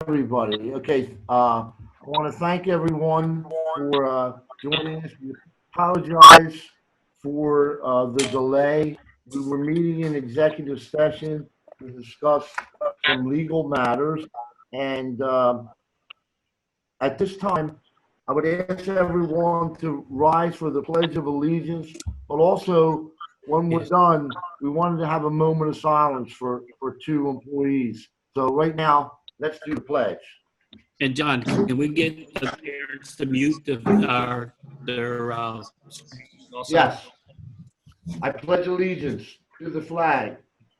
everybody. Okay, I want to thank everyone for joining us. We apologize for the delay. We were meeting in executive session to discuss some legal matters, and at this time, I would ask everyone to rise for the Pledge of Allegiance, but also, when we're done, we wanted to have a moment of silence for two employees. So right now, let's do the pledge. And John, can we get the parents to mute their also? Yes. I pledge allegiance to the flag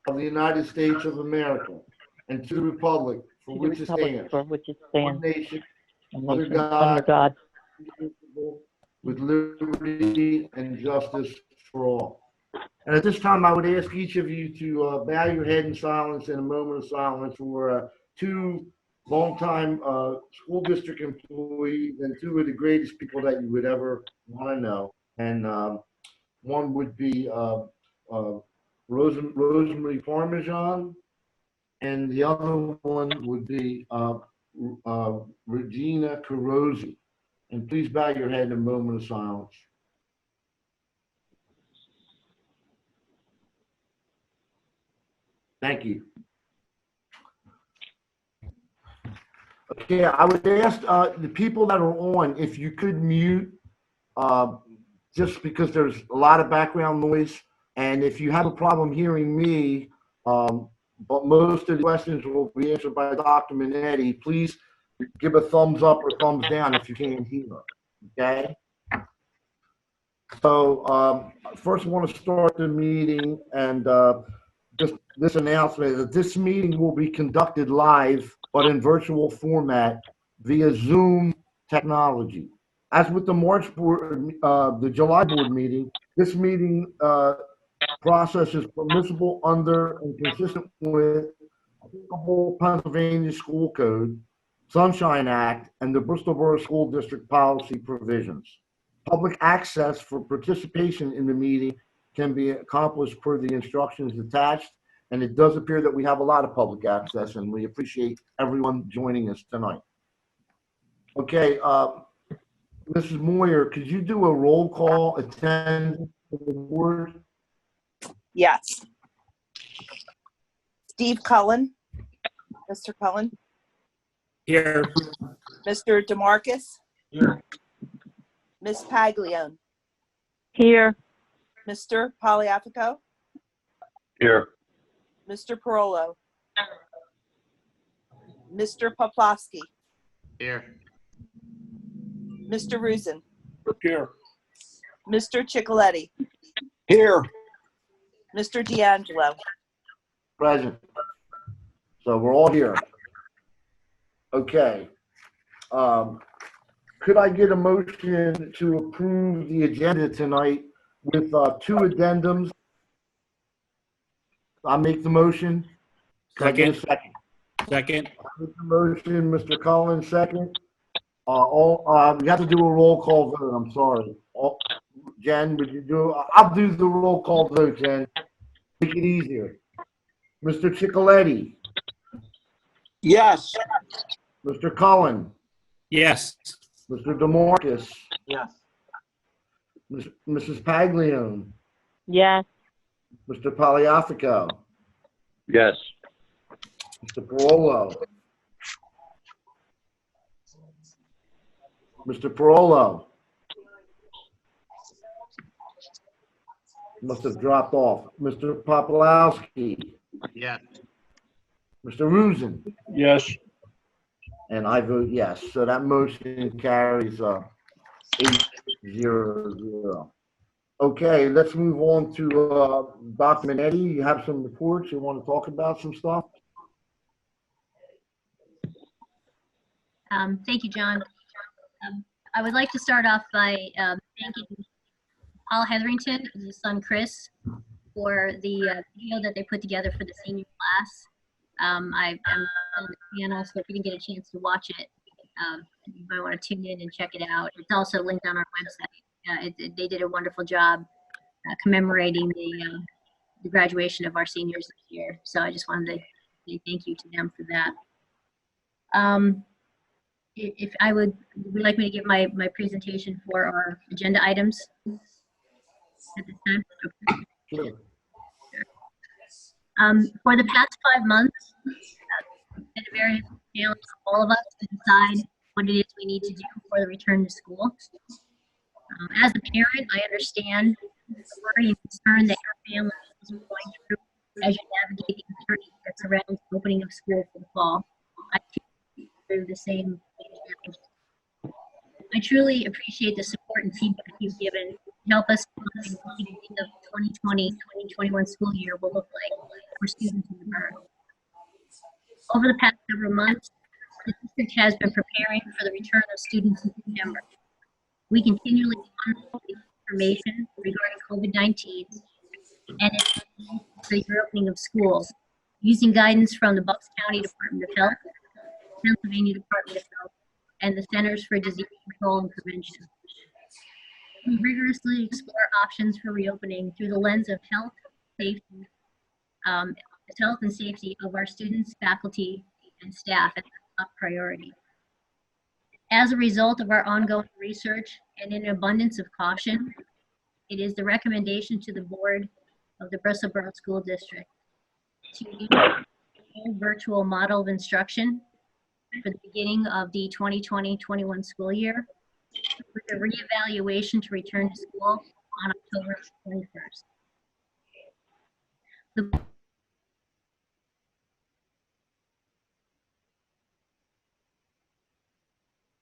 of the United States of America and to the republic for which it stands, one nation, under God, with liberty and justice for all. And at this time, I would ask each of you to bow your head in silence in a moment of silence for two longtime school district employees and two of the greatest people that you would ever want to know. And one would be Rosemary Parmesan, and the other one would be Regina Carosi. And please bow your head in a moment of silence. Thank you. Okay, I would ask the people that are on, if you could mute, just because there's a lot of background noise. And if you have a problem hearing me, but most of the questions will be answered by Dr. Minetti, please give a thumbs up or thumbs down if you can't hear, okay? So first I want to start the meeting, and just this announcement that this meeting will be conducted live, but in virtual format via Zoom technology. As with the March board, the July board meeting, this meeting process is permissible under and consistent with the whole Pennsylvania School Code, Sunshine Act, and the Bristol Borough School District policy provisions. Public access for participation in the meeting can be accomplished per the instructions attached, and it does appear that we have a lot of public access, and we appreciate everyone joining us tonight. Okay, Mrs. Moyer, could you do a roll call attendance for the board? Yes. Steve Cullen. Mr. Cullen. Here. Mr. DeMarcus. Here. Ms. Paglione. Here. Mr. Poliafico. Here. Mr. Parolo. Mr. Poplawski. Here. Mr. Rusin. Here. Mr. Ciccoletti. Here. Mr. D'Angelo. Present. So we're all here. Okay. Could I get a motion to approve the agenda tonight with two addendums? I'll make the motion. Could I get a second? Second. I'll make the motion, Mr. Collins, second. We have to do a roll call vote. I'm sorry. Jen, would you do? I'll do the roll call vote, Jen. Make it easier. Mr. Ciccoletti. Yes. Mr. Cullen. Yes. Mr. DeMarcus. Yes. Mrs. Paglione. Yes. Mr. Poliafico. Yes. Mr. Parolo. Mr. Parolo. Must have dropped off. Mr. Poplawski. Yes. Mr. Rusin. Yes. And I vote yes. So that motion carries 8-0-0. Okay, let's move on to Dr. Minetti. You have some reports. You want to talk about some stuff? Thank you, John. I would like to start off by thanking Paul Hetherington and his son Chris for the video that they put together for the senior class. I'm on the channel, so if you didn't get a chance to watch it, you might want to tune in and check it out. It's also linked on our website. They did a wonderful job commemorating the graduation of our seniors this year. So I just wanted to say thank you to them for that. If I would you like me to give my presentation for our agenda items at this time? Okay. Sure. For the past 5 months, it's been a very challenge for all of us to decide what it is we need to do for the return to school. As a parent, I understand the worry and concern that your family is going through as you navigate the uncertainty that surrounds the opening of school for the fall. I too through the same challenge. I truly appreciate the support and feedback you've given to help us define what the beginning of the 2020-2021 school year will look like for students in the borough. Over the past several months, the district has been preparing for the return of students in September. We continually monitor information regarding COVID-19 and its for the reopening of schools, using guidance from the Bucks County Department of Health, Pennsylvania Department of Health, and the Centers for Disease Control and Prevention. We rigorously explore options for reopening through the lens of health, safety, health and safety of our students, faculty, and staff as a top priority. As a result of our ongoing research and in an abundance of caution, it is the recommendation to the board of the Bristol Borough School District to use a virtual model of instruction for the beginning of the 2020-21 school year, with a reevaluation to return to school on October 21st.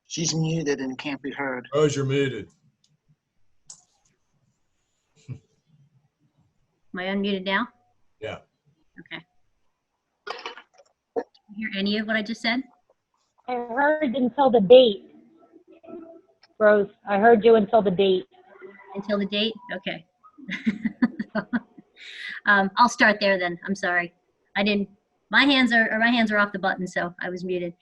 She's muted and can't be heard. Rose, you're muted. Am I unmuted now? Yeah. Okay. Did you hear any of what I just said? I heard until the date. Rose, I heard you until the date. Until the date? Okay. I'll start there then. I'm sorry. My hands are off the button, so I was muted.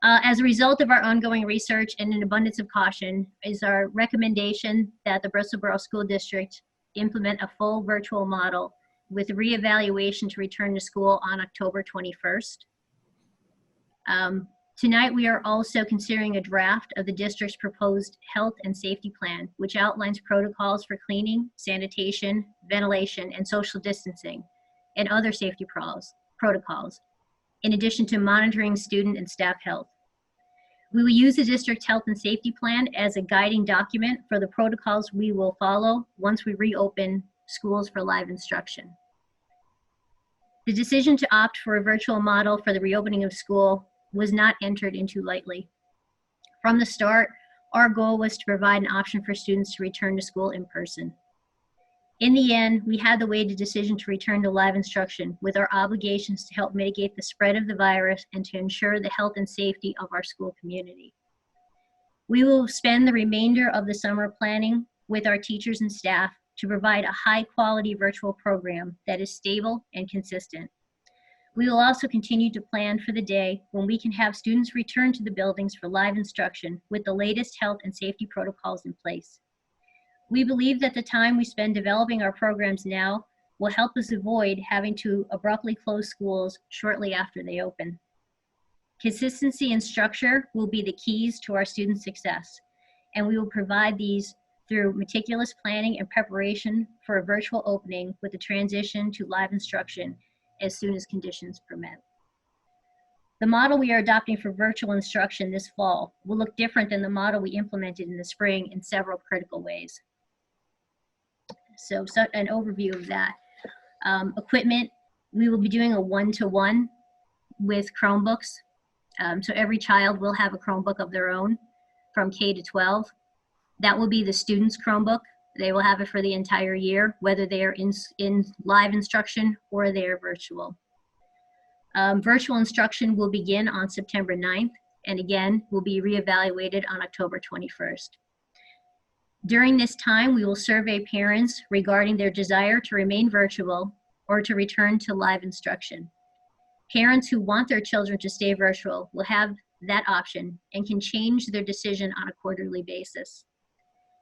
As a result of our ongoing research and an abundance of caution, is our recommendation that the Bristol Borough School District implement a full virtual model with reevaluation to return to school on October 21st. Tonight, we are also considering a draft of the district's proposed health and safety plan, which outlines protocols for cleaning, sanitation, ventilation, and social distancing, and other safety protocols, in addition to monitoring student and staff health. We will use the district health and safety plan as a guiding document for the protocols we will follow once we reopen schools for live instruction. The decision to opt for a virtual model for the reopening of school was not entered into lightly. From the start, our goal was to provide an option for students to return to school in person. In the end, we had to weigh the decision to return to live instruction with our obligations to help mitigate the spread of the virus and to ensure the health and safety of our school community. We will spend the remainder of the summer planning with our teachers and staff to provide a high-quality virtual program that is stable and consistent. We will also continue to plan for the day when we can have students return to the buildings for live instruction with the latest health and safety protocols in place. We believe that the time we spend developing our programs now will help us avoid having to abruptly close schools shortly after they open. Consistency and structure will be the keys to our students' success, and we will provide these through meticulous planning and preparation for a virtual opening with the transition to live instruction as soon as conditions permit. The model we are adopting for virtual instruction this fall will look different than the model we implemented in the spring in several critical ways. So an overview of that. Equipment, we will be doing a one-to-one with Chromebooks. So every child will have a Chromebook of their own from K to 12. That will be the student's Chromebook. They will have it for the entire year, whether they are in live instruction or they are virtual. Virtual instruction will begin on September 9th, and again, will be reevaluated on October 21st. During this time, we will survey parents regarding their desire to remain virtual or to return to live instruction. Parents who want their children to stay virtual will have that option and can change their decision on a quarterly basis.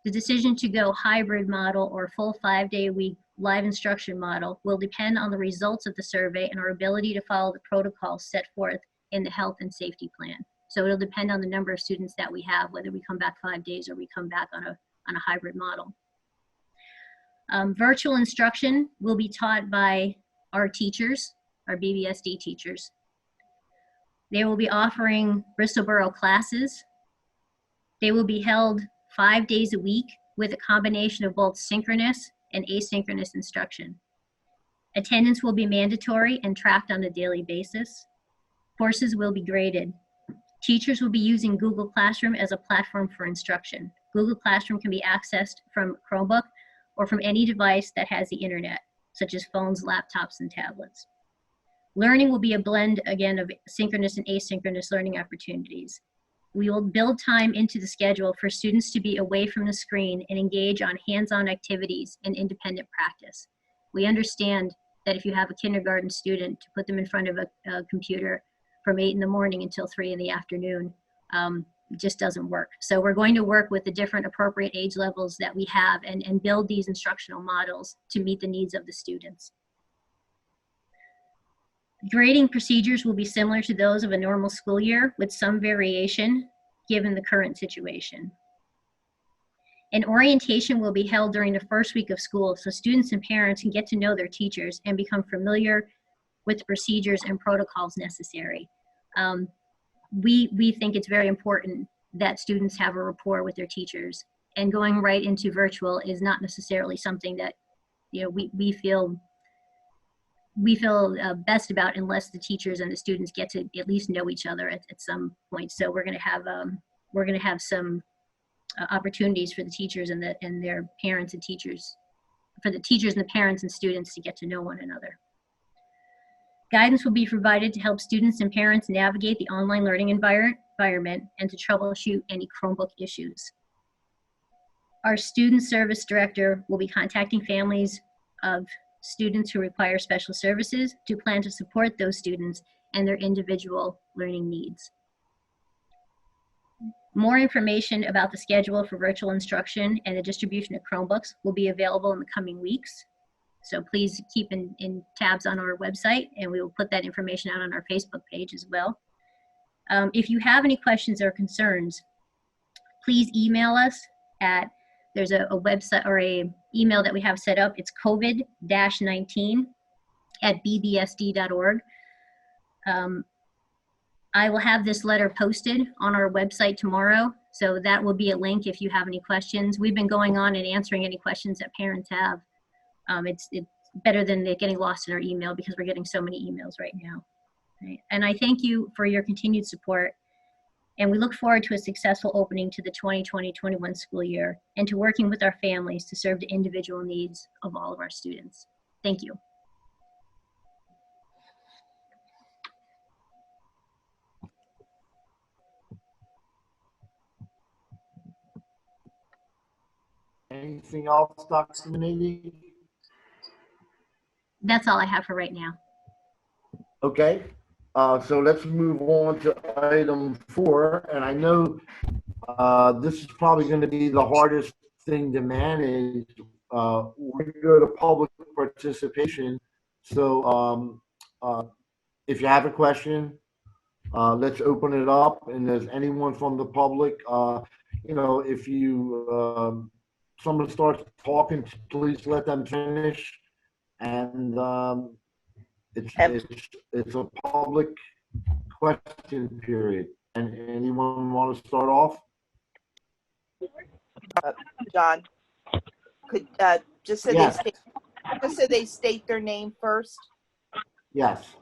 The decision to go hybrid model or full 5-day-a-week live instruction model will depend on the results of the survey and our ability to follow the protocols set forth in the health and safety plan. So it'll depend on the number of students that we have, whether we come back 5 days or we come back on a hybrid model. Virtual instruction will be taught by our teachers, our BBSD teachers. They will be offering Bristol Borough classes. They will be held 5 days a week with a combination of both synchronous and asynchronous instruction. Attendance will be mandatory and tracked on a daily basis. Courses will be graded. Teachers will be using Google Classroom as a platform for instruction. Google Classroom can be accessed from Chromebook or from any device that has the internet, such as phones, laptops, and tablets. Learning will be a blend, again, of synchronous and asynchronous learning opportunities. We will build time into the schedule for students to be away from the screen and engage on hands-on activities and independent practice. We understand that if you have a kindergarten student, to put them in front of a computer from 8 in the morning until 3 in the afternoon just doesn't work. So we're going to work with the different appropriate age levels that we have and build these instructional models to meet the needs of the students. Grading procedures will be similar to those of a normal school year with some variation given the current situation. An orientation will be held during the first week of school so students and parents can get to know their teachers and become familiar with the procedures and protocols necessary. We think it's very important that students have a rapport with their teachers, and going right into virtual is not necessarily something that we feel best about unless the teachers and the students get to at least know each other at some point. So we're going to have some opportunities for the teachers and their parents and teachers, for the teachers and the parents and students to get to know one another. Guidance will be provided to help students and parents navigate the online learning environment and to troubleshoot any Chromebook issues. Our student service director will be contacting families of students who require special services to plan to support those students and their individual learning needs. More information about the schedule for virtual instruction and the distribution of Chromebooks will be available in the coming weeks. So please keep in tabs on our website, and we will put that information out on our Facebook page as well. If you have any questions or concerns, please email us at, there's a website or a email that we have set up. It's covid-19@bbsd.org. I will have this letter posted on our website tomorrow, so that will be a link if you have any questions. We've been going on and answering any questions that parents have. It's better than getting lost in our email because we're getting so many emails right now. Right? And I thank you for your continued support. And we look forward to a successful opening to the 2020-21 school year and to working with our families to serve the individual needs of all of our students. Thank you. Anything else, Dr. Manini? That's all I have for right now. Okay, so let's move on to item 4. And I know this is probably going to be the hardest thing to manage. We're going to go to public participation. So if you have a question, let's open it up. And there's anyone from the public, if you someone starts talking, please let them finish. And it's a public question period. And anyone want to start off? John, could just so Yes. they state their name first. Yes.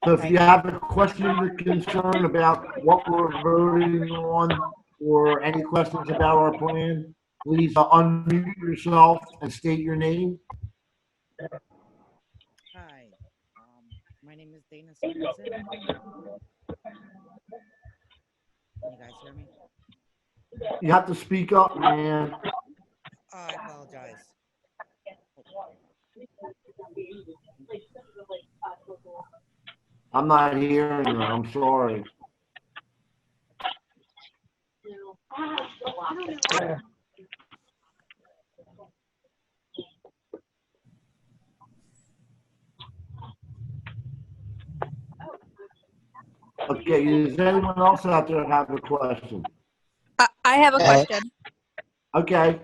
So if you have a question or concern about what we're voting on, or any questions about our plan, please unmute yourself and state your name. Hi, my name is Dana Stevenson. Can you guys hear me? You have to speak up, man. I apologize. I'm not hearing you. I'm sorry. Okay, does anyone else out there have a question? I have a question. Okay,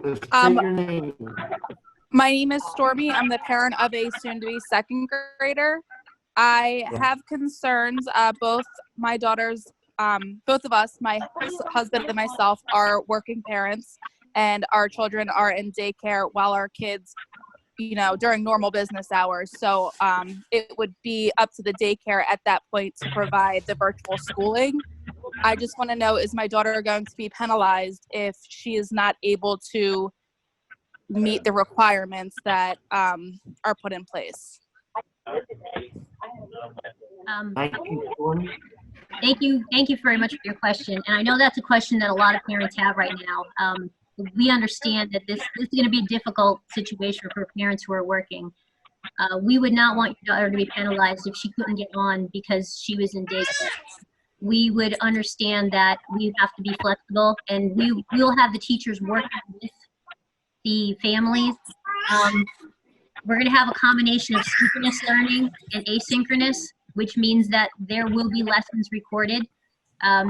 say your name. My name is Stormy. I'm the parent of a soon-to-be second grader. I have concerns. Both my daughters, both of us, my husband and myself, are working parents, and our children are in daycare while our kids, during normal business hours. So it would be up to the daycare at that point to provide the virtual schooling. I just want to know, is my daughter going to be penalized if she is not able to meet the requirements that are put in place? Thank you, Stormy. Thank you very much for your question. And I know that's a question that a lot of parents have right now. We understand that this is going to be a difficult situation for parents who are working. We would not want your daughter to be penalized if she couldn't get on because she was in daycare. We would understand that we have to be flexible, and we'll have the teachers working with the families. We're going to have a combination of synchronous learning and asynchronous, which means that there will be lessons recorded.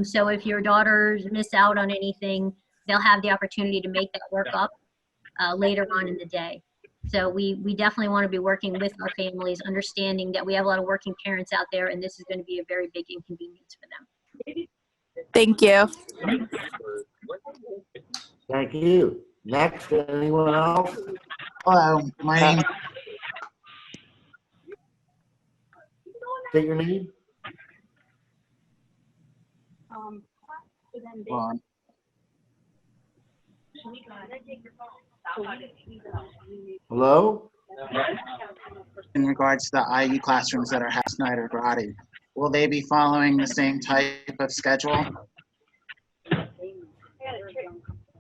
So if your daughters miss out on anything, they'll have the opportunity to make that work up later on in the day. So we definitely want to be working with our families, understanding that we have a lot of working parents out there, and this is going to be a very big inconvenience for them. Thank you. Thank you. Next, anyone else? Hello, my name. Say your name. Ron. Hello? In regards to the IU classrooms that are half night or grotty, will they be following the same type of schedule?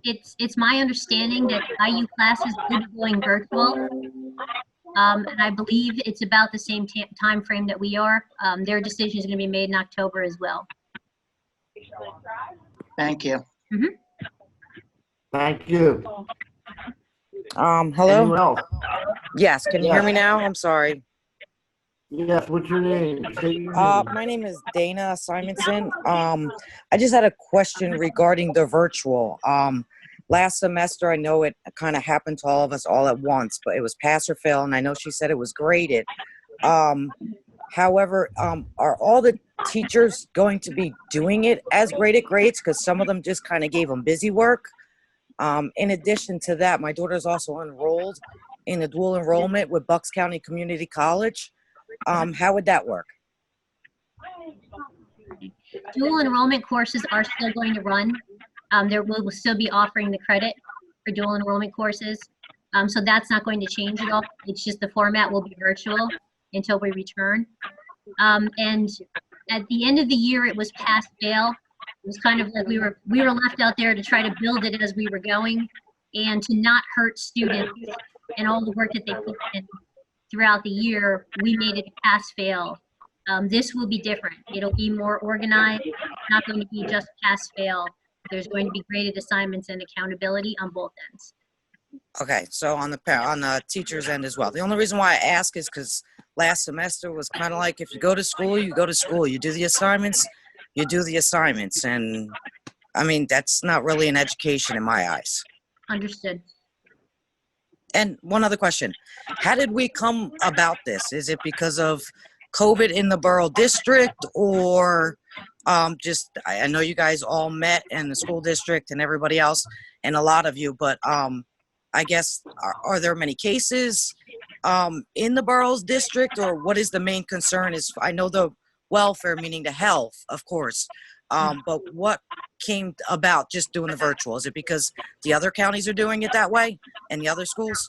It's my understanding that IU classes will be going virtual. And I believe it's about the same time frame that we are. Their decision is going to be made in October as well. Thank you. Thank you. Hello? Anyone else? Yes, can you hear me now? I'm sorry. Yes, what's your name? Say your name. My name is Dana Simonson. I just had a question regarding the virtual. Last semester, I know it kind of happened to all of us all at once, but it was pass or fail, and I know she said it was graded. However, are all the teachers going to be doing it as graded grades? Because some of them just kind of gave them busy work. In addition to that, my daughter's also enrolled in a dual enrollment with Bucks County Community College. How would that work? Dual enrollment courses are still going to run. We'll still be offering the credit for dual enrollment courses. So that's not going to change at all. It's just the format will be virtual until we return. And at the end of the year, it was pass fail. It was kind of like we were left out there to try to build it as we were going and to not hurt students and all the work that they put in throughout the year. We made it a pass fail. This will be different. It'll be more organized. It's not going to be just pass fail. There's going to be graded assignments and accountability on both ends. Okay, so on the teacher's end as well. The only reason why I ask is because last semester was kind of like, if you go to school, you go to school. You do the assignments, you do the assignments. And I mean, that's not really an education in my eyes. Understood. And one other question. How did we come about this? Is it because of COVID in the borough district, or just, I know you guys all met in the school district and everybody else, and a lot of you, but I guess, are there many cases in the borough's district, or what is the main concern? Is, I know the welfare, meaning the health, of course, but what came about just doing the virtual? Is it because the other counties are doing it that way and the other schools?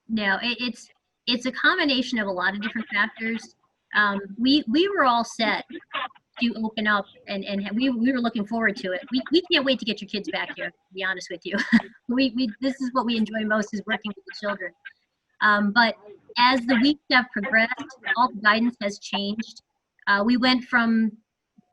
No, it's a combination of a lot of different factors. We were all set to open up, and we were looking forward to it. We can't wait to get your kids back here, to be honest with you. This is what we enjoy most, is working with the children. But as the weeks have progressed, all the guidance has changed. We went from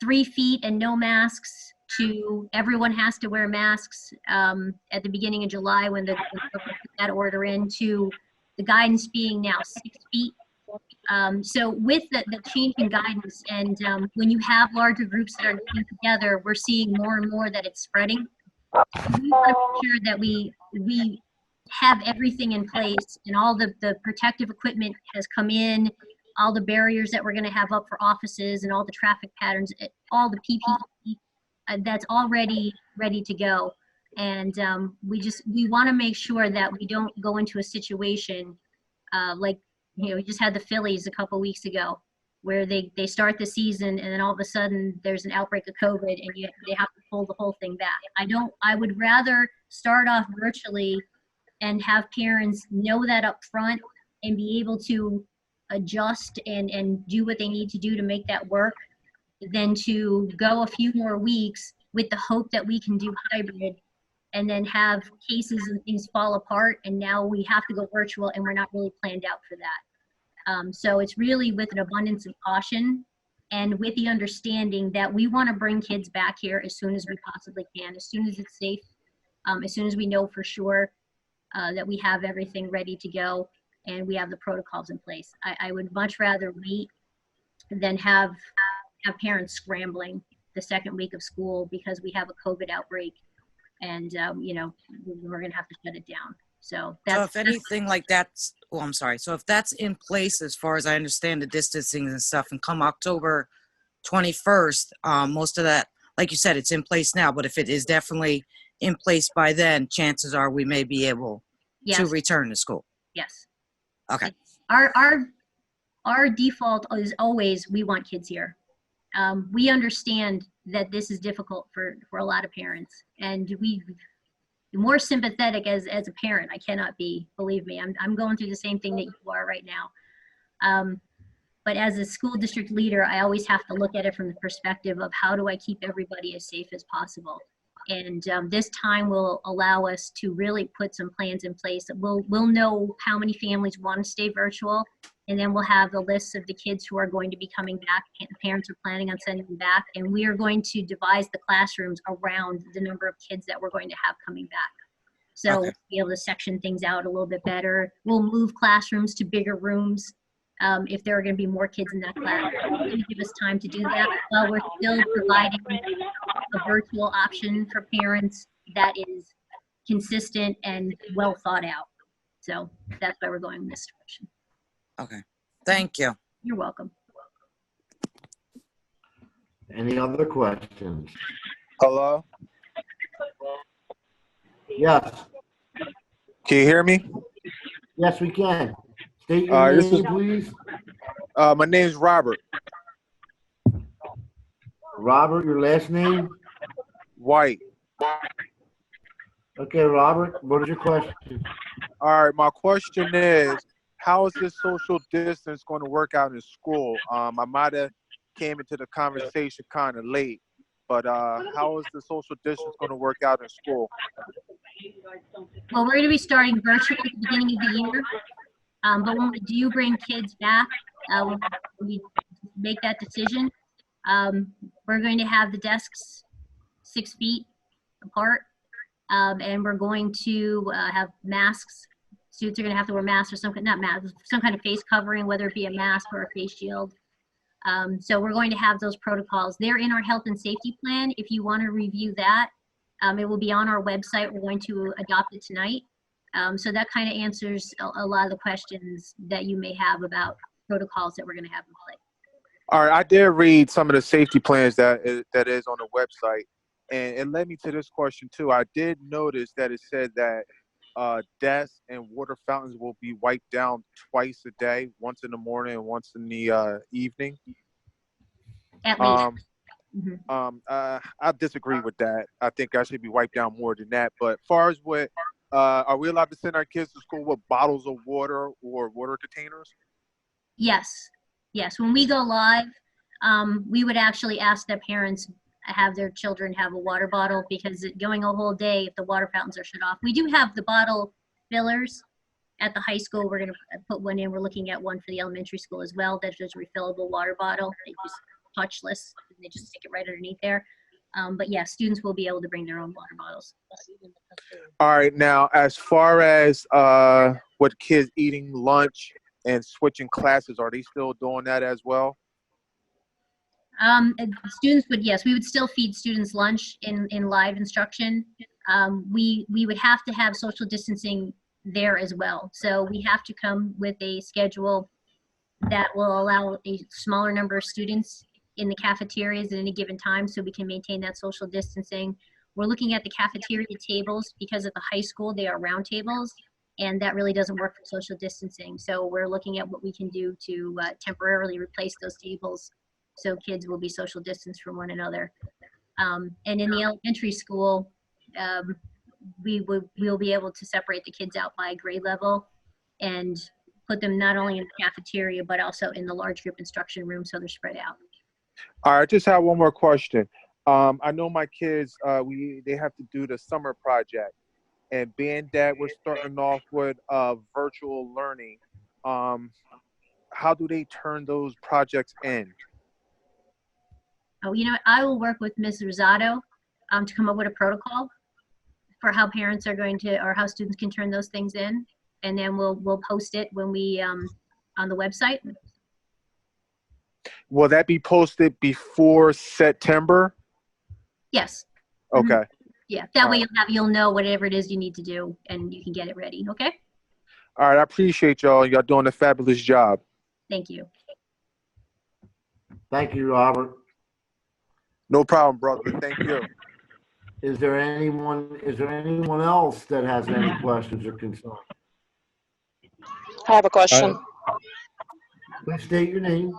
3 feet and no masks to everyone has to wear masks at the beginning of July when the government put that order in, to the guidance being now 6 feet, 4 feet So with the change in guidance and when you have larger groups that are getting together, we're seeing more and more that it's spreading. We want to make sure that we have everything in place and all the protective equipment has come in, all the barriers that we're going to have up for offices and all the traffic patterns, all the PPE, that's already ready to go. And we want to make sure that we don't go into a situation like, we just had the Phillies a couple weeks ago where they start the season and then all of a sudden there's an outbreak of COVID and they have to pull the whole thing back. I would rather start off virtually and have parents know that up front and be able to adjust and do what they need to do to make that work than to go a few more weeks with the hope that we can do hybrid and then have cases and things fall apart and now we have to go virtual and we're not really planned out for that. So it's really with an abundance of caution and with the understanding that we want to bring kids back here as soon as we possibly can, as soon as it's safe, as soon as we know for sure that we have everything ready to go and we have the protocols in place. I would much rather wait than have parents scrambling the second week of school because we have a COVID outbreak and we're gonna have to shut it down. So if anything like that's, I'm sorry. So if that's in place, as far as I understand the distancing and stuff, and come October 21st, most of that, like you said, it's in place now, but if it is definitely in place by then, chances are we may be able to return to school. Yes. Okay. Our default is always, we want kids here. We understand that this is difficult for a lot of parents and we more sympathetic as a parent. I cannot be, believe me, I'm going through the same thing that you are right now. But as a school district leader, I always have to look at it from the perspective of how do I keep everybody as safe as possible. And this time will allow us to really put some plans in place. We'll know how many families want to stay virtual, and then we'll have the lists of the kids who are going to be coming back. The parents are planning on sending them back, and we are going to devise the classrooms around the number of kids that we're going to have coming back. So we'll be able to section things out a little bit better. We'll move classrooms to bigger rooms if there are going to be more kids in that class. It's going to give us time to do that while we're still providing a virtual option for parents that is consistent and well thought out. So that's why we're going in this direction. Okay. Thank you. You're welcome. Any other questions? Hello? Yes. Can you hear me? Yes, we can. State your name, please. My name is Robert. Robert, your last name? White. Okay, Robert, what is your question? All right, my question is, how is this social distance going to work out in school? I might have came into the conversation kind of late, but how is the social distance going to work out in school? Well, we're going to be starting virtually at the beginning of the year. But when we do bring kids back, when we make that decision, we're going to have the desks 6 feet apart, and we're going to have masks. Students are going to have to wear masks or some kind of face covering, whether it be a mask or a face shield. So we're going to have those protocols. They're in our health and safety plan. If you want to review that, it will be on our website. We're going to adopt it tonight. So that kind of answers a lot of the questions that you may have about protocols that we're going to have in place. All right, I did read some of the safety plans that is on the website, and it led me to this question too. I did notice that it said that desks and water fountains will be wiped down twice a day, once in the morning and once in the evening. At least. I disagree with that. I think I should be wiped down more than that. But as far as what, are we allowed to send our kids to school with bottles of water or water containers? Yes. Yes. When we go live, we would actually ask that parents have their children have a water bottle, because going a whole day if the water fountains are shut off. We do have the bottle fillers at the high school. We're going to put one in. We're looking at one for the elementary school as well. That's just a refillable water bottle. It's just touchless. They just stick it right underneath there. But yeah, students will be able to bring their own water bottles. All right. Now, as far as with kids eating lunch and switching classes, are they still doing that as well? And students would, yes, we would still feed students lunch in live instruction. We would have to have social distancing there as well. So we have to come with a schedule that will allow a smaller number of students in the cafeterias at any given time so we can maintain that social distancing. We're looking at the cafeteria tables because at the high school they are round tables, and that really doesn't work for social distancing. So we're looking at what we can do to temporarily replace those tables so kids will be social distanced from one another. And in the elementary school, we'll be able to separate the kids out by grade level and put them not only in the cafeteria, but also in the large group instruction room so they're spread out. All right, I just have one more question. I know my kids, they have to do the summer project, and being that we're starting off with virtual learning, how do they turn those projects in? Oh, you know, I will work with Ms. Rosado to come up with a protocol for how parents are going to, or how students can turn those things in, and then we'll post it when we on the website. Will that be posted before September? Yes. Okay. Yeah, that All way right. you'll know whatever it is you need to do, and you can get it ready. Okay. All right, I appreciate y'all. Y'all doing a fabulous job. Thank you. Thank you, Robert. No problem, brother. Thank you. Is there anyone else that has any questions or concerns? I have a question. Please state your name.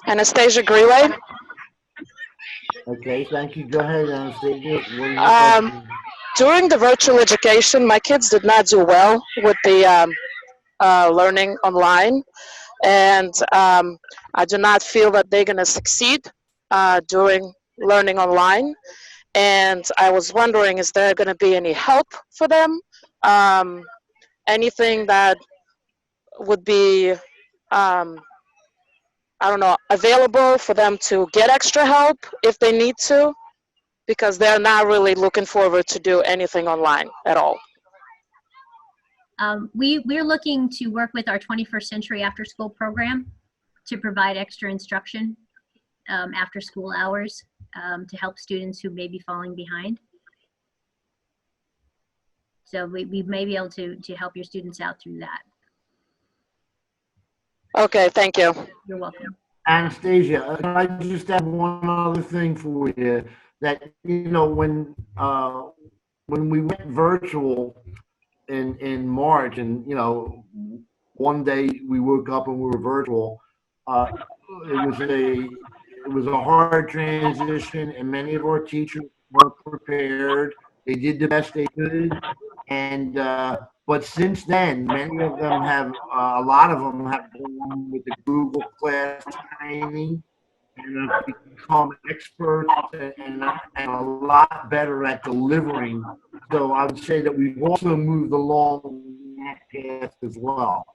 Anastasia Greenway. Okay, thank you. Go ahead, Anastasia. What is your question? During the virtual education, my kids did not do well with the learning online, and I do not feel that they're going to succeed during learning online. And I was wondering, is there going to be any help for them? Anything that would be, I don't know, available for them to get extra help if they need to? Because they're not really looking forward to do anything online at all. We're looking to work with our 21st Century After School program to provide extra instruction after school hours to help students who may be falling behind. So we may be able to help your students out through that. Okay, thank you. You're welcome. Anastasia, can I just add one other thing for you? That, you know, when we went virtual in March, and, you know, one day we woke up and we were virtual, it was a hard transition, and many of our teachers weren't prepared. They did the best they could, and but since then, many of them have, a lot of them have gone with the Google Class training and have become experts and a lot better at delivering. So I would say that we've also moved along that path as well.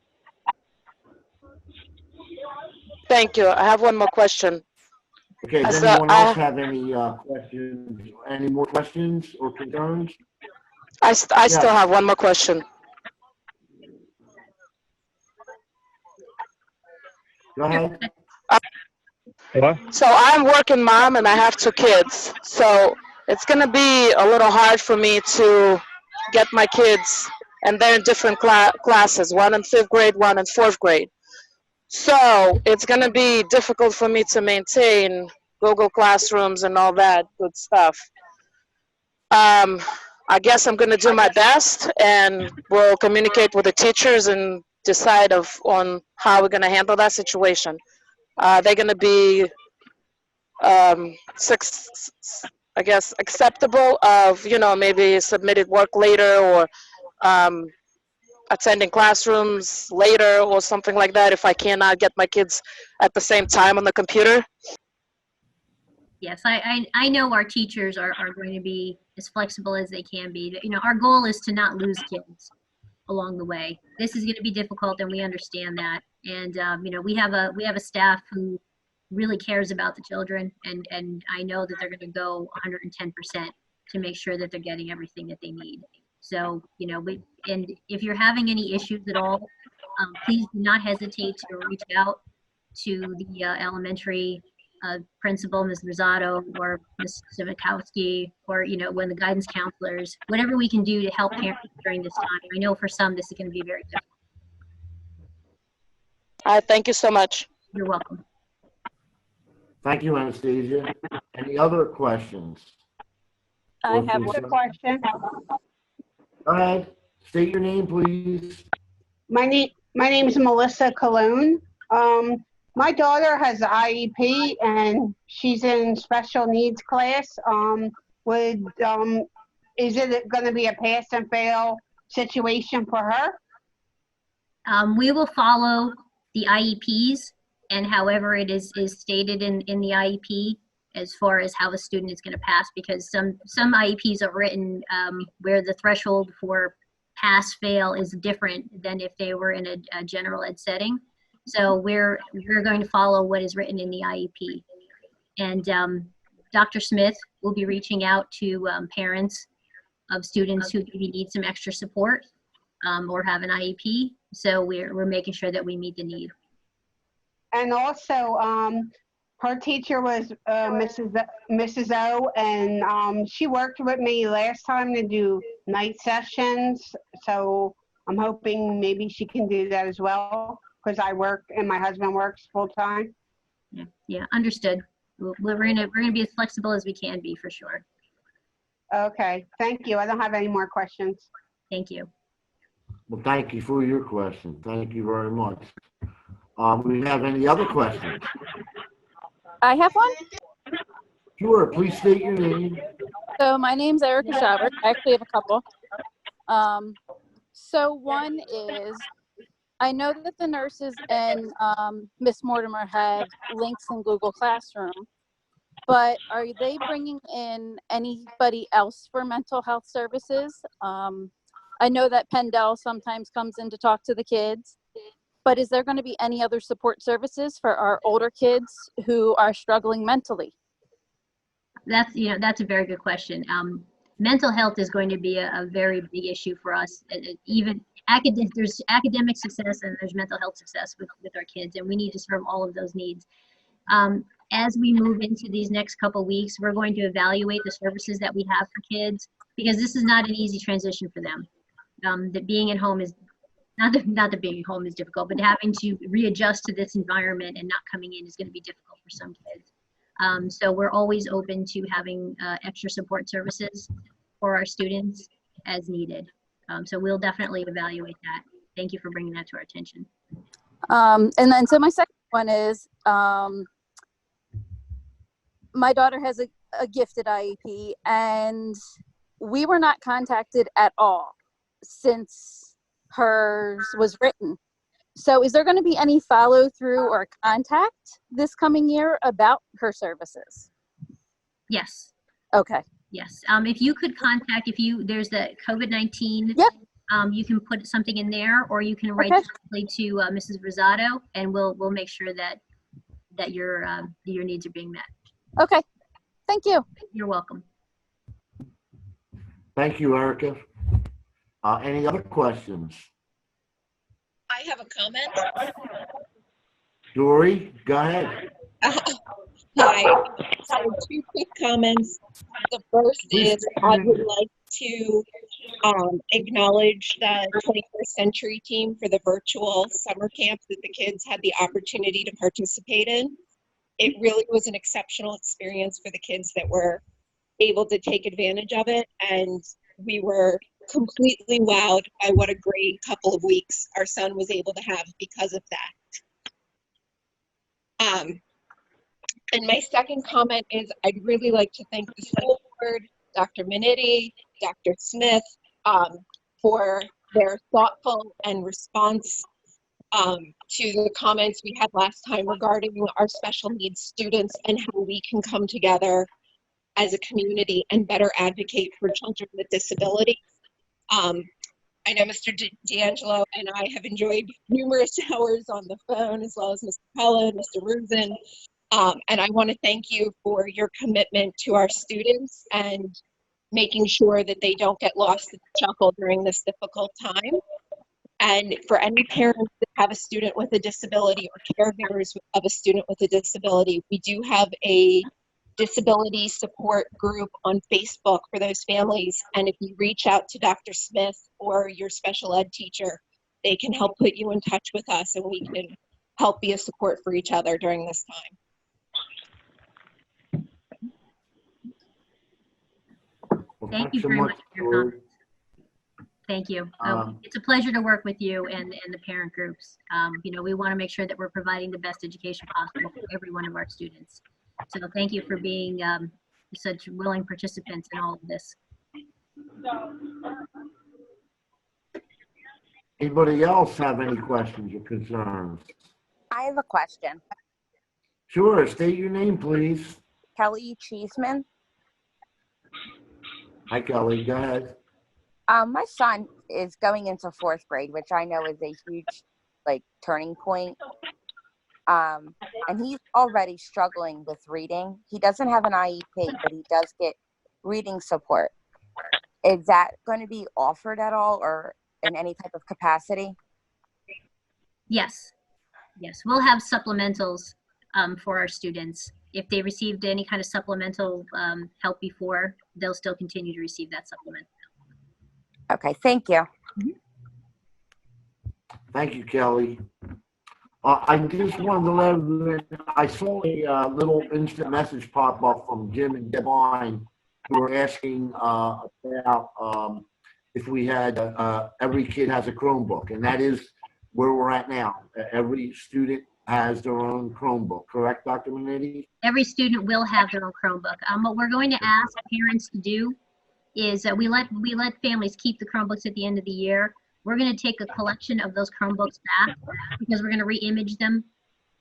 Thank you. I have one more question. Okay, does anyone else have any questions? Any more questions or concerns? I still have one more question. Go ahead. So I'm working mom and I have 2 kids. So it's going to be a little hard for me to get my kids, and they're in different classes, one in 5th grade, one in 4th grade. So it's going to be difficult for me to maintain Google Classrooms and all that good stuff. I guess I'm going to do my best, and we'll communicate with the teachers and decide on how we're going to handle that situation. They're going to be, I guess, acceptable of, you know, maybe submitted work later, or attending classrooms later or something like that if I cannot get my kids at the same time on the computer? Yes, I know our teachers are going to be as flexible as they can be. You know, our goal is to not lose kids along the way. This is going to be difficult, and we understand that. And you know, we have a staff who really cares about the children, and I know that they're going to go 110% to make sure that they're getting everything that they need. So, you know, and if you're having any issues at all, please do not hesitate to reach out to the elementary principal, Ms. Rosado, or Ms. Simikowski, or, you know, one of the guidance counselors, whatever we can do to help parents during this time. I know for some, this is going to be very difficult. All right, thank you so much. You're welcome. Thank you, Anastasia. Any other questions? I have a question. Go ahead. State your name, please. My name is Melissa Cologne. My daughter has an IEP and she's in special needs class. Is it going to be a pass and fail situation for her? We will follow the IEPs and however it is stated in the IEP as far as how the student is going to pass, because some IEPs are written where the threshold for pass fail is different than if they were in a general ed setting. So we're going to follow what is written in the IEP. And Dr. Smith will be reaching out to parents of students who maybe need some extra support or have an IEP. So we're making sure that we meet the need. And also, her teacher was Mrs. O, and she worked with me last time to do night sessions. So I'm hoping maybe she can do that as well, because I work and my husband works full time. Yeah, understood. We're gonna be as flexible as we can be, for sure. Okay, thank you. I don't have any more questions. Thank you. Well, thank you for your question. Thank you very much. We have any other questions? I have one. Sure, please state your name. So my name's Erica Schaber. I actually have a couple. So one is, I know that the nurses and Miss Mortimer have links in Google Classroom, but are they bringing in anybody else for mental health services? I know that Pendel sometimes comes in to talk to the kids, but is there going to be any other support services for our older kids who are struggling mentally? That's a very good question. Mental health is going to be a very big issue for us. Even there's academic success and there's mental health success with our kids, and we need to serve all of those needs. As we move into these next couple weeks, we're going to evaluate the services that we have for kids, because this is not an easy transition for them. That being at home is not that being at home is difficult, but having to readjust to this environment and not coming in is going to be difficult for some kids. So we're always open to having extra support services for our students as needed. So we'll definitely evaluate that. Thank you for bringing that to our attention. And then, so my second one is, my daughter has a gifted IEP, and we were not contacted at all since hers was written. So is there going to be any follow through or contact this coming year about her services? Yes. Okay. Yes. If you could contact, there's the COVID-19, yep. You can put something in there, or you can write directly to Mrs. Rosado, and we'll make sure that your needs are being met. Okay. Thank you. You're welcome. Thank you, Erica. Any other questions? I have a comment. Dory, go ahead. Hi. So 2 quick comments. The first is I would like to acknowledge the 21st Century team for the virtual summer camp that the kids had the opportunity to participate in. It really was an exceptional experience for the kids that were able to take advantage of it, and we were completely wowed by what a great couple of weeks our son was able to have because of that. And my second comment is I'd really like to thank the school board, Dr. Minetti, Dr. Smith, for their thoughtful and response to the comments we had last time regarding our special needs students and how we can come together as a community and better advocate for children with disabilities. I know Mr. D'Angelo and I have enjoyed numerous hours on the phone, as well as Mr. Cullen, Mr. Ruzin, and I want to thank you for your commitment to our students and making sure that they don't get lost in the shuffle during this difficult time. And for any parents that have a student with a disability or caregivers of a student with a disability, we do have a disability support group on Facebook for those families. And if you reach out to Dr. Smith or your special ed teacher, they can help put you in touch with us, and we can help be a support for each other during this time. Well, Thank you so very much for your Lori. comments. Thank you. Um, It's a pleasure to work with you and the parent groups. You know, we want to make sure that we're providing the best education possible for every one of our students. So thank you for being such willing participants in all of this. Anybody else have any questions or concerns? I have a question. Sure, state your name, please. Kelly Cheeseman. Hi, Kelly, go ahead. My son is going into 4th grade, which I know is a huge, like, turning point. And he's already struggling with reading. He doesn't have an IEP, but he does get reading support. Is that going to be offered at all or in any type of capacity? Yes. Yes, we'll have supplementals for our students. If they received any kind of supplemental help before, they'll still continue to receive that supplement. Okay, thank you. Thank you, Kelly. I just wanted to let everyone, I saw a little instant message pop up from Jim and Devine, who were asking about if we had, every kid has a Chromebook, and that is where we're at now. Every student has their own Chromebook, correct, Dr. Minetti? Every student will have their own Chromebook. What we're going to ask parents to do is we let families keep the Chromebooks at the end of the year. We're going to take a collection of those Chromebooks back because we're going to re-image them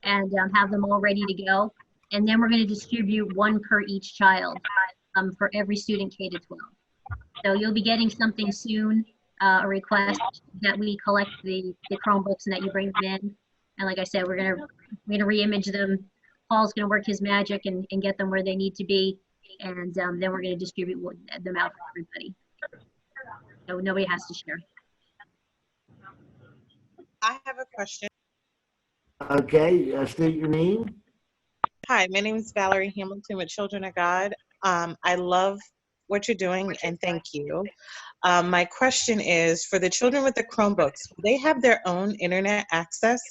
and have them all ready to go. And then we're going to distribute one per each child for every student K to 12. So you'll be getting something soon, a request that we collect the Chromebooks and that you bring them in. And like I said, we're gonna re-image them. Paul's gonna work his magic and get them where they need to be. And then we're gonna distribute them out for everybody. So nobody has to share. I have a question. Okay, state your name. Hi, my name is Valerie Hamilton with Children of God. I love what you're doing and thank you. My question is, for the children with the Chromebooks, do they have their own internet access,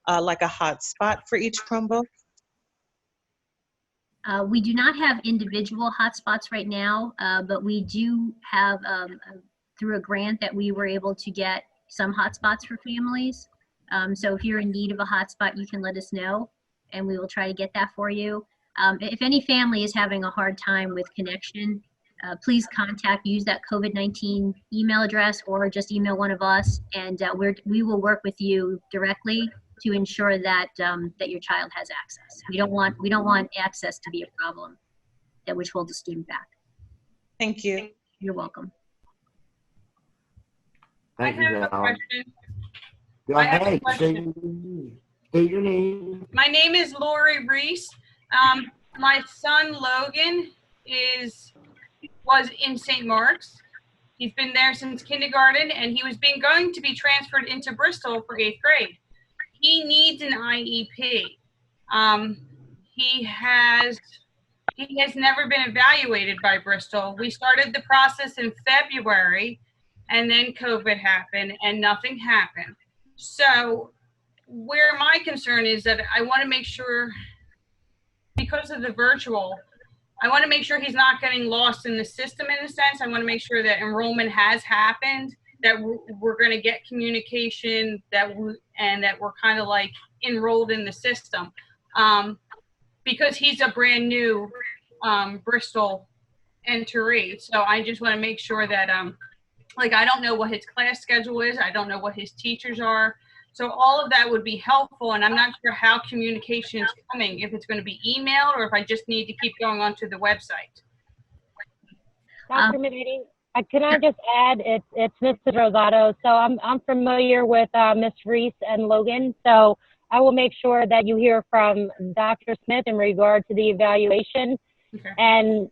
like a hotspot for each Chromebook? We do not have individual hotspots right now, but we do have, through a grant that we were able to get some hotspots for families. So if you're in need of a hotspot, you can let us know and we will try to get that for you. If any family is having a hard time with connection, please use that COVID-19 email address or just email one of us, and we will work with you directly to ensure that that your child has access. We don't want access to be a problem which holds a student back. Thank you. You're welcome. Thank I you, have a Valerie. question. Go I have a ahead, question. state your name. My name is Lori Reese. My son Logan was in St. Mark's. He's been there since kindergarten, and he was going to be transferred into Bristol for 8th grade. He needs an IEP. He has never been evaluated by Bristol. We started the process in February, and then COVID happened, and nothing happened. So where my concern is that I want to make sure, because of the virtual, I want to make sure he's not getting lost in the system in a sense. I want to make sure that enrollment has happened, that we're going to get communication, and that we're kind of like enrolled in the system. Because he's a brand new Bristol enteree. So I just want to make sure that, I don't know what his class schedule is. I don't know what his teachers are. So all of that would be helpful, and I'm not sure how communication is coming, if it's going to be emailed or if I just need to keep going onto the website. Dr. Minetti, can I just add, it's Mrs. Rosato. So I'm familiar with Ms. Reese and Logan. So I will make sure that you hear from Dr. Smith in regard to the evaluation. Okay. And,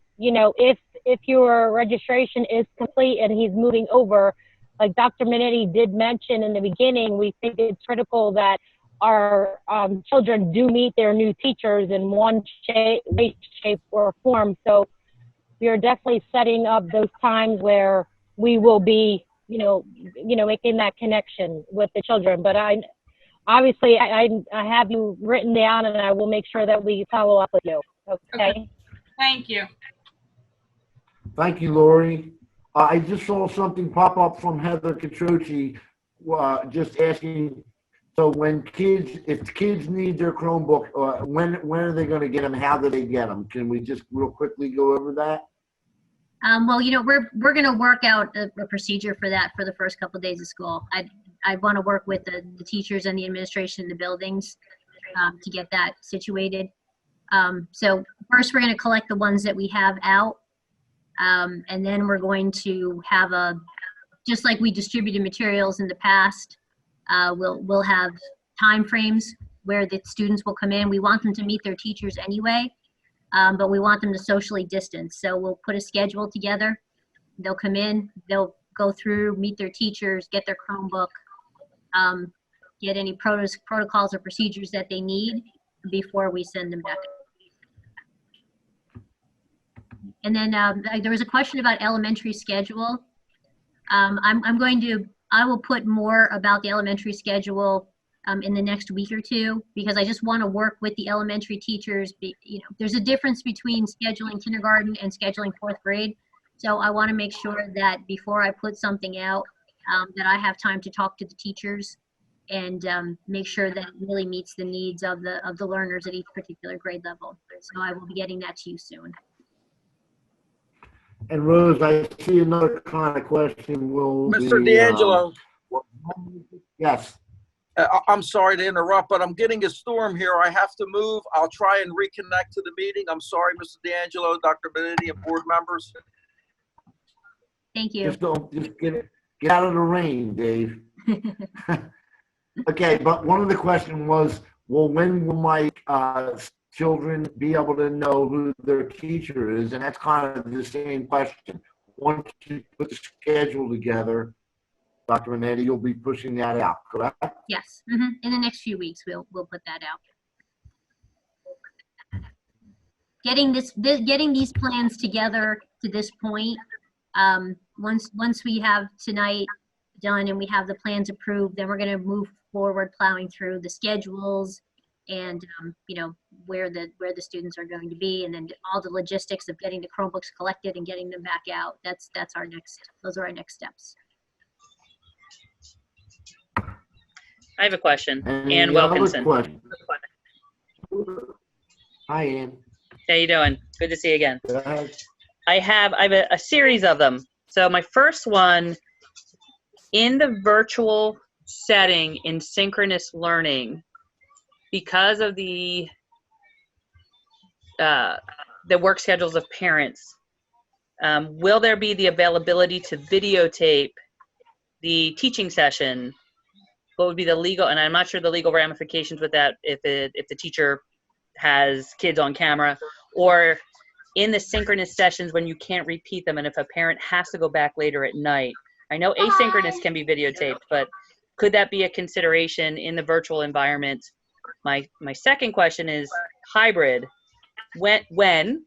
if your registration is complete and he's moving over, like Dr. Minetti did mention in the beginning, we think it's critical that our children do meet their new teachers in one shape, or form. So we are definitely setting up those times where we will be, making that connection with the children. But I have you written down, and I will make sure that we follow up with you. Okay. Thank you. Thank you, Lori. I just saw something pop up from Heather Catroci, just asking, so if kids need their Chromebook, when are they going to get them? How do they get them? Can we just real quickly go over that? Well, we're going to work out a procedure for that for the first couple of days of school. I want to work with the teachers and the administration in the buildings to get that situated. So first we're going to collect the ones that we have out. And then we're going to have just like we distributed materials in the past, we'll have time frames where the students will come in. We want them to meet their teachers anyway, but we want them to socially distance. So we'll put a schedule together. They'll come in, they'll go through, meet their teachers, get their Chromebook, get any protocols or procedures that they need before we send them back. And then there was a question about elementary schedule. I will put more about the elementary schedule in the next week or two, because I just want to work with the elementary teachers. There's a difference between scheduling kindergarten and scheduling 4th grade. So I want to make sure that before I put something out, that I have time to talk to the teachers and make sure that it really meets the needs of the learners at each particular grade level. So I will be getting that to you soon. And Rose, I see another kind of question. Mr. D'Angelo. Yes. I'm sorry to interrupt, but I'm getting a storm here. I have to move. I'll try and reconnect to the meeting. I'm sorry, Mr. D'Angelo, Dr. Benetti, and board members. Thank you. Just get out of the rain, Dave. Okay, but one of the questions was, well, when will my children be able to know who their teacher is? And that's kind of the same question. Once you put the schedule together, Dr. Manetti, you'll be pushing that out, correct? Yes. In the next few weeks, we'll put that out. Getting these plans together to this point, once we have tonight done and we have the plans approved, then we're going to move forward plowing through the schedules and where the students are going to be, and then all the logistics of getting the Chromebooks collected and getting them back out. Those are our next steps. I have a question. And Ann Wilkinson. Hi, Ann. How you doing? Good to see you again. I have a series of them. So my first one, in the virtual setting in synchronous learning, because of the work schedules of parents, will there be the availability to videotape the teaching session? What would be the legal, and I'm not sure the legal ramifications with that, if the teacher has kids on camera, or in the synchronous sessions when you can't repeat them, and if a parent has to go back later at night. I know asynchronous can be videotaped, but could that be a consideration in the virtual environment? My second question is hybrid. When,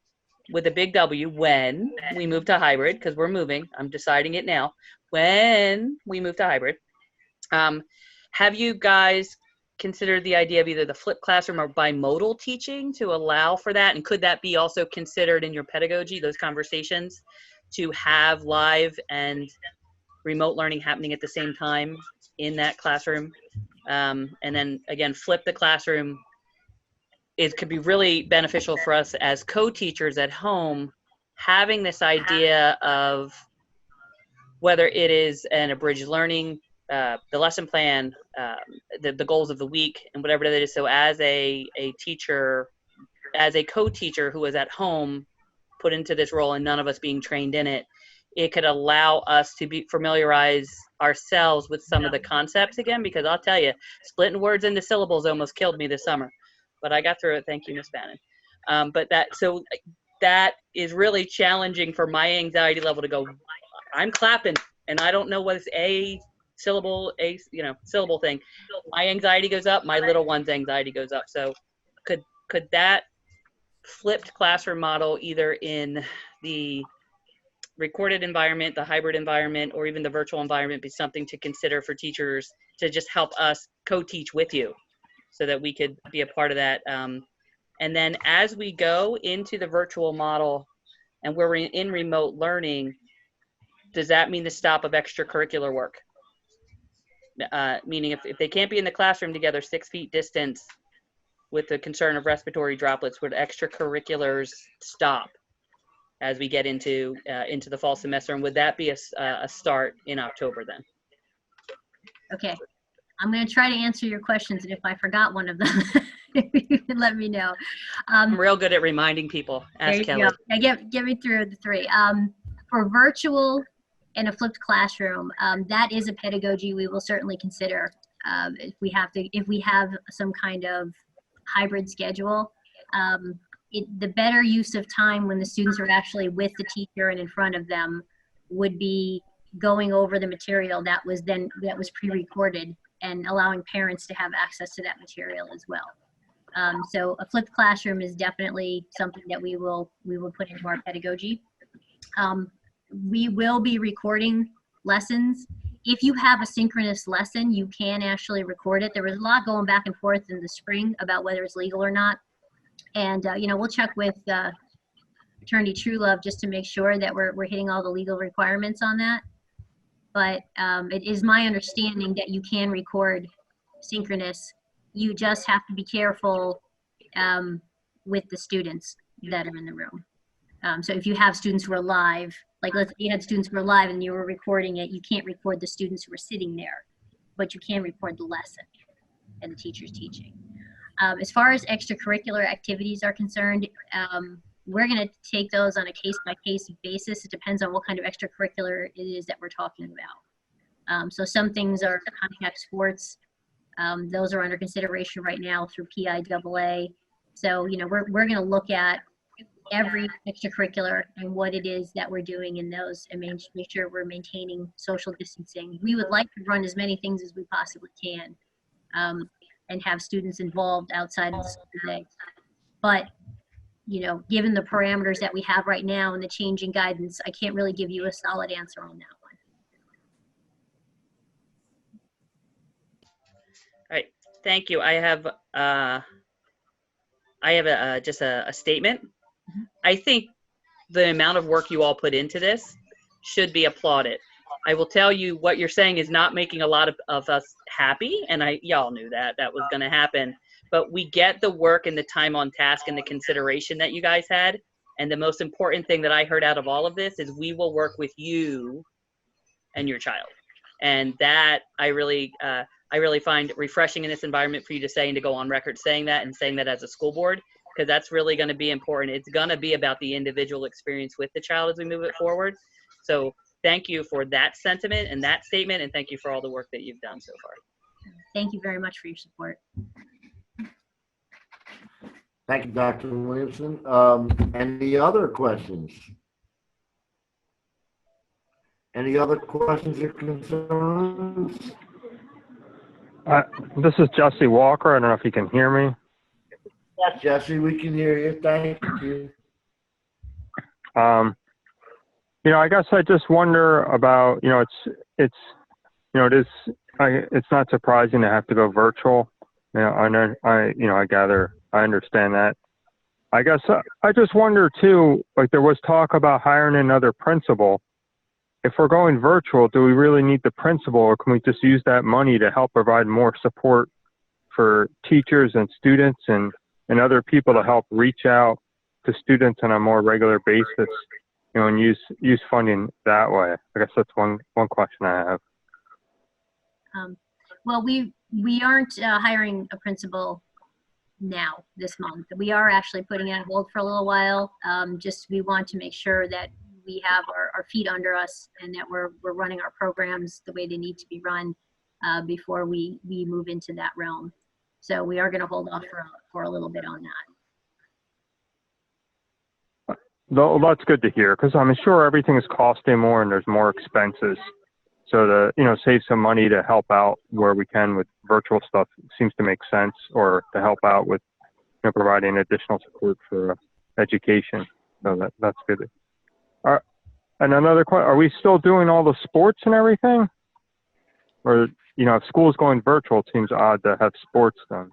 with a big W, when we move to hybrid, because we're moving, I'm deciding it now, when we move to hybrid, have you guys considered the idea of either the flipped classroom or bimodal teaching to allow for that? And could that be also considered in your pedagogy, those conversations, to have live and remote learning happening at the same time in that classroom? And then again, flip the classroom. It could be really beneficial for us as co-teachers at home, having this idea of whether it is an abridged learning, the lesson plan, the goals of the week, and whatever that is. So as a teacher, as a co-teacher who is at home, put into this role and none of us being trained in it, it could allow us to familiarize ourselves with some of the concepts again, because I'll tell you, splitting words into syllables almost killed me this summer, but I got through it. Thank you, Ms. Bannon. But that is really challenging for my anxiety level to go, I'm clapping and I don't know what is syllable thing. My anxiety goes up, my little one's anxiety goes up. So could that flipped classroom model, either in the recorded environment, the hybrid environment, or even the virtual environment, be something to consider for teachers to just help us co-teach with you so that we could be a part of that? And then as we go into the virtual model and we're in remote learning, does that mean the stop of extracurricular work? Meaning if they can't be in the classroom together 6 feet distance with the concern of respiratory droplets, would extracurriculars stop as we get into the fall semester? And would that be a start in October then? Okay, I'm going to try to answer your questions, and if I forgot one of them, you can let me know. I'm real good at reminding people. Ask Kelly. Yeah, get me through the three. For virtual and a flipped classroom, that is a pedagogy we will certainly consider if we have some kind of hybrid schedule. The better use of time when the students are actually with the teacher and in front of them would be going over the material that was pre-recorded and allowing parents to have access to that material as well. So a flipped classroom is definitely something that we will put into our pedagogy. We will be recording lessons. If you have a synchronous lesson, you can actually record it. There was a lot going back and forth in the spring about whether it's legal or not. And, we'll check with Attorney Truelove just to make sure that we're hitting all the legal requirements on that. But it is my understanding that you can record synchronous. You just have to be careful with the students that are in the room. So if you have students who are live, like let's say you had students who were live and you were recording it, you can't record the students who are sitting there, but you can record the lesson and the teacher's teaching. As far as extracurricular activities are concerned, we're going to take those on a case-by-case basis. It depends on what kind of extracurricular it is that we're talking about. So some things are contact sports. Those are under consideration right now through PIAA. So, we're going to look at every extracurricular and what it is that we're doing in those and make sure we're maintaining social distancing. We would like to run as many things as we possibly can and have students involved outside of the school day. But, given the parameters that we have right now and the changing guidance, I can't really give you a solid answer on that one. All right, thank you. I have just a statement. Mm-hmm. I think the amount of work you all put into this should be applauded. I will tell you, what you're saying is not making a lot of us happy, and y'all knew that was going to happen. But we get the work and the time on task and the consideration that you guys had. And the most important thing that I heard out of all of this is we will work with you and your child. And that I really find refreshing in this environment for you to say and to go on record saying that and saying that as a school board, because that's really going to be important. It's going to be about the individual experience with the child as we move it forward. So thank you for that sentiment and that statement, and thank you for all the work that you've done so far. Thank you very much for your support. Thank you, Dr. Williamson. Any other questions? Any other questions or concerns? This is Jesse Walker. I don't know if you can hear me. Yes, Jesse, we can hear you. Thank you. I guess I just wonder about, it's not surprising to have to go virtual. I understand that. I guess I just wonder too, like there was talk about hiring another principal. If we're going virtual, do we really need the principal, or can we just use that money to help provide more support for teachers and students and other people to help reach out to students on a more regular basis, and use funding that way? I guess that's one question I have. Well, we aren't hiring a principal now this month. We are actually putting it on hold for a little while. We want to make sure that we have our feet under us and that we're running our programs the way they need to be run before we move into that realm. So we are going to hold off for a little bit on that. Well, that's good to hear, because I'm sure everything is costing more and there's more expenses So to, save some money to help out where we can with virtual stuff seems to make sense, or to help out with providing additional support for education. So that's good. And another question, are we still doing all the sports and everything? Or, if school's going virtual, it seems odd to have sports done.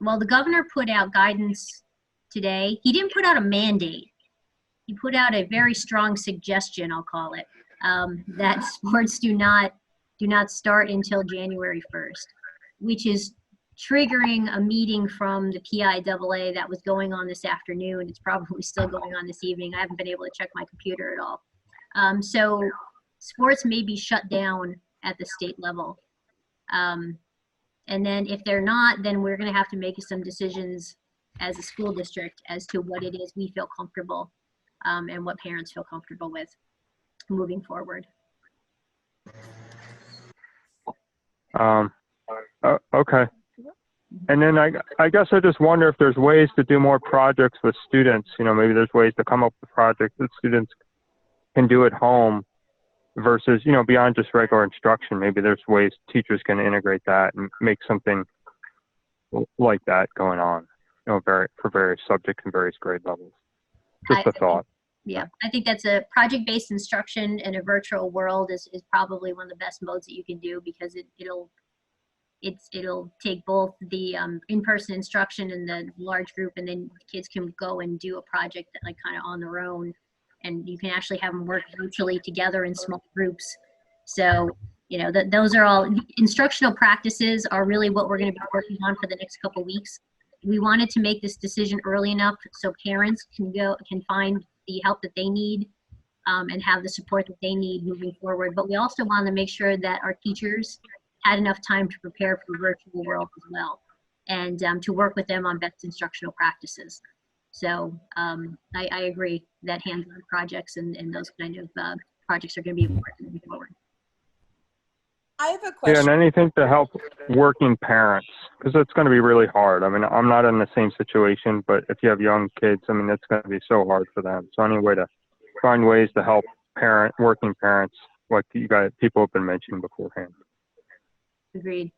Well, the governor put out guidance today. He didn't put out a mandate. He put out a very strong suggestion, I'll call it, that sports do not start until January 1st, which is triggering a meeting from the PIAA that was going on this afternoon. It's probably still going on this evening. I haven't been able to check my computer at all. So sports may be shut down at the state level. And then if they're not, then we're going to have to make some decisions as a school district as to what it is we feel comfortable and what parents feel comfortable with moving forward. Okay. And then I guess I just wonder if there's ways to do more projects with students. Maybe there's ways to come up with projects that students can do at home versus, beyond just regular instruction. Maybe there's ways teachers can integrate that and make something like that going on, for various subjects and various grade levels. Just a thought. Yeah, I think that's a project-based instruction in a virtual world is probably one of the best modes that you can do, because it'll take both the in-person instruction and the large group, and then kids can go and do a project that kind of on their own, and you can actually have them work virtually together in small groups. So those are all instructional practices are really what we're going to be working on for the next couple of weeks. We wanted to make this decision early enough so parents can find the help that they need and have the support that they need moving forward. But we also want to make sure that our teachers had enough time to prepare for the virtual world as well, and to work with them on best instructional practices. So I agree that hands-on projects and those kind of projects are going to be important moving forward. I have a question. Yeah, and anything to help working parents, because it's going to be really hard. I mean, I'm not in the same situation, but if you have young kids, it's going to be so hard for them. So any way to find ways to help working parents, like people have been mentioning beforehand. Agreed.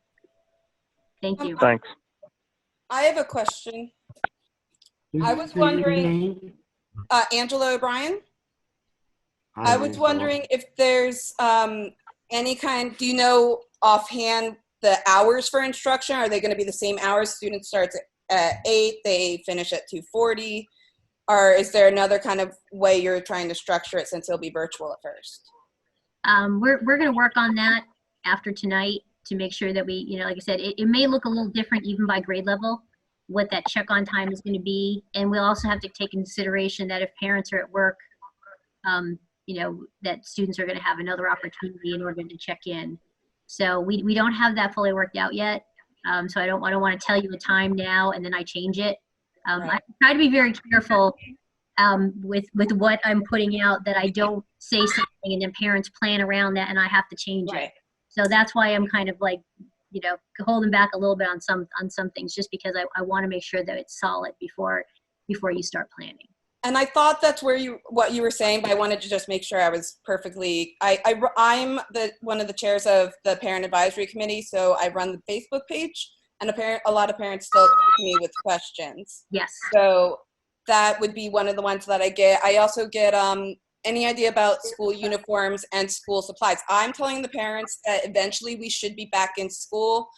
Thank you. Thanks. I have a question. I was wondering, Angela O'Brien. Hi, I was Angela. wondering if there's any kind, do you know offhand the hours for instruction? Are they going to be the same hours? Students start at 8, they finish at 2:40, or is there another kind of way you're trying to structure it since it'll be virtual at first? We're going to work on that after tonight to make sure that we, like I said, it may look a little different even by grade level, what that check on time is going to be. And we'll also have to take into consideration that if parents are at work, that students are going to have another opportunity in order to check in. So we don't have that fully worked out yet. So I don't want to tell you a time now and then I change it. I try to be very careful with what I'm putting out, that I don't say something and then parents plan around that and I have to change it. So that's why I'm kind of holding back a little bit on some things, just because I want to make sure that it's solid before you start planning. And I thought that's what you were saying, but I wanted to just make sure I was perfectly. I'm one of the chairs of the Parent Advisory Committee, so I run the Facebook page, and a lot of parents still come to me with questions. Yes. So that would be one of the ones that I get. I also get any idea about school uniforms and school supplies. I'm telling the parents that eventually we should be back in school,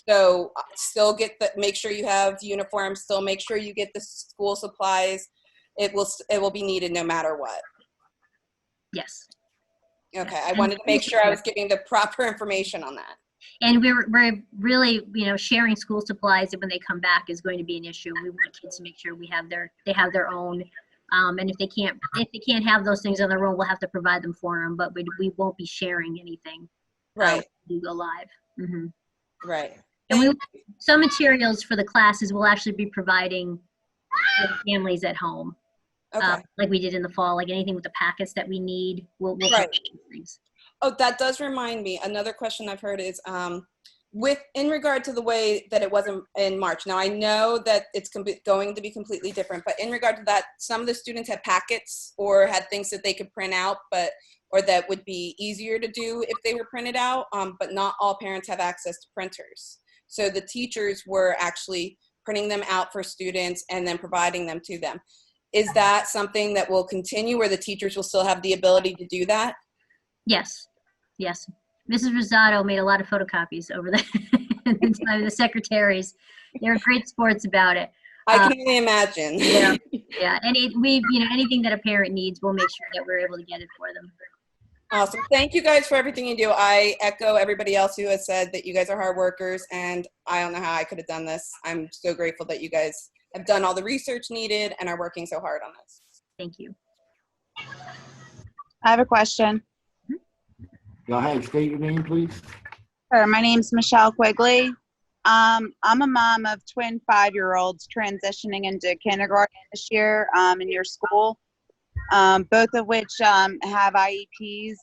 so still make sure you have uniforms. Still make sure you get the school supplies. It will be needed no matter what. Yes. Okay, I wanted to make sure I was giving the proper information on that. And we're really, sharing school supplies when they come back is going to be an issue. We want kids to make sure they have their own. And if they can't have those things on their own, we'll have to provide them for them. But we won't be sharing anything. Right. We go live. Mm-hmm. Right. And some materials for the classes we'll actually be providing for the families at home. Okay. Like we did in the fall, like anything with the packets that we need, we'll right. things. Oh, that does remind me. Another question I've heard is in regard to the way that it was in March. Now I know that it's going to be completely different, but in regard to that, some of the students had packets or had things that they could print out, or that would be easier to do if they were printed out, but not all parents have access to printers. So the teachers were actually printing them out for students and then providing them to them. Is that something that will continue where the teachers will still have the ability to do that? Yes, yes. Mrs. Rosado made a lot of photocopies over the secretaries. They're great sports about it. I can only imagine. Yeah, yeah. Anything that a parent needs, we'll make sure that we're able to get it for them. Awesome. Thank you guys for everything you do. I echo everybody else who has said that you guys are hard workers, and I don't know how I could have done this. I'm so grateful that you guys have done all the research needed and are working so hard on this. Thank you. I have a question. Go ahead, state your name, please. Sure. My name's Michelle Quigley. I'm a mom of twin 5-year-olds transitioning into kindergarten this year in your school, both of which have IEPs.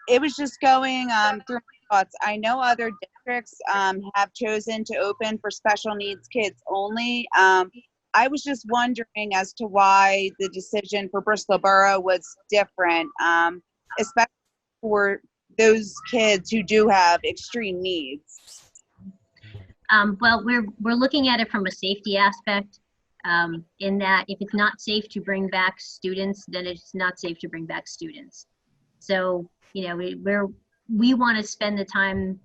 It was just going through my thoughts. I know other districts have chosen to open for special needs kids only. I was just wondering as to why the decision for Bristol Borough was different, especially for those kids who do have extreme needs. Well, we're looking at it from a safety aspect, in that if it's not safe to bring back students, then it's not safe to bring back students. So, we want to spend the time,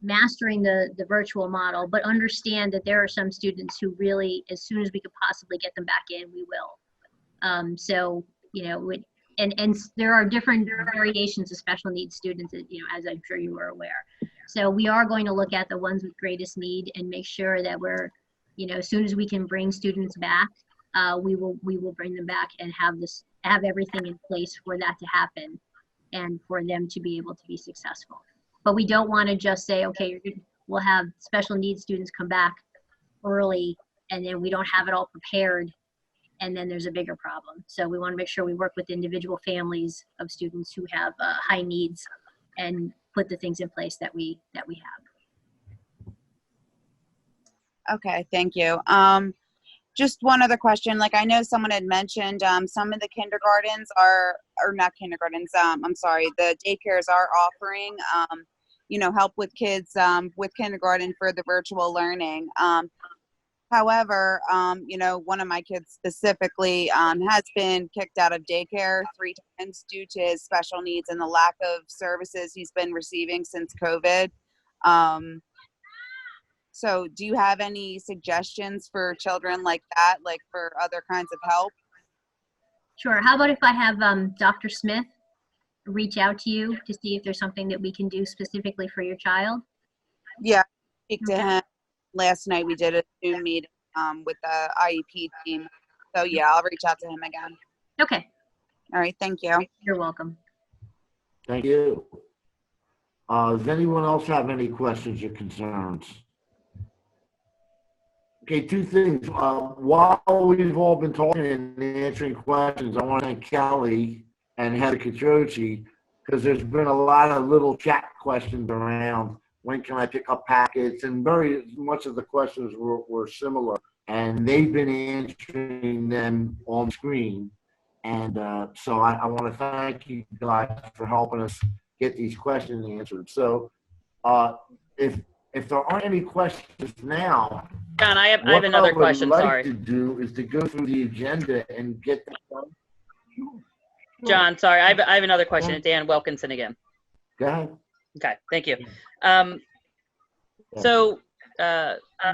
mastering the virtual model, but understand that there are some students who really, as soon as we could possibly get them back in, we will. So, and there are different variations of special needs students, as I'm sure you are aware. So we are going to look at the ones with greatest need and make sure that we're, as soon as we can bring students back, we will bring them back and have everything in place for that to happen and for them to be able to be successful. But we don't want to just say, okay, we'll have special needs students come back early and then we don't have it all prepared, and then there's a bigger problem. So we want to make sure we work with individual families of students who have high needs and put the things in place that we have. Okay, thank you. Just one other question. Like I know someone had mentioned some of the kindergartens or not kindergartens, I'm sorry, the daycares are offering, help with kids with kindergarten for the virtual learning. However, one of my kids specifically has been kicked out of daycare 3 times due to his special needs and the lack of services he's been receiving since COVID. So do you have any suggestions for children like that, like for other kinds of help? Sure. How about if I have Dr. Smith reach out to you to see if there's something that we can do specifically for your child? Yeah, speak to him. Last night we did a Zoom meeting with the IEP team. So yeah, I'll reach out to him again. Okay. All right, thank you. You're welcome. Thank you. Does anyone else have any questions or concerns? Okay, 2 things. While we've all been talking and answering questions, I want to thank Kelly and Heather Kachochi, because there's been a lot of little chat questions around when can I pick up packets, and very much of the questions were similar, and they've been answering them on screen. And so I want to thank you guys for helping us get these questions answered. So if there aren't any questions now, John, I have another question. What I would Sorry, like to do is to go through the agenda and get that done. John. Sorry, I have another question. It's Dan Wilkinson again. Go ahead. Okay, thank you. So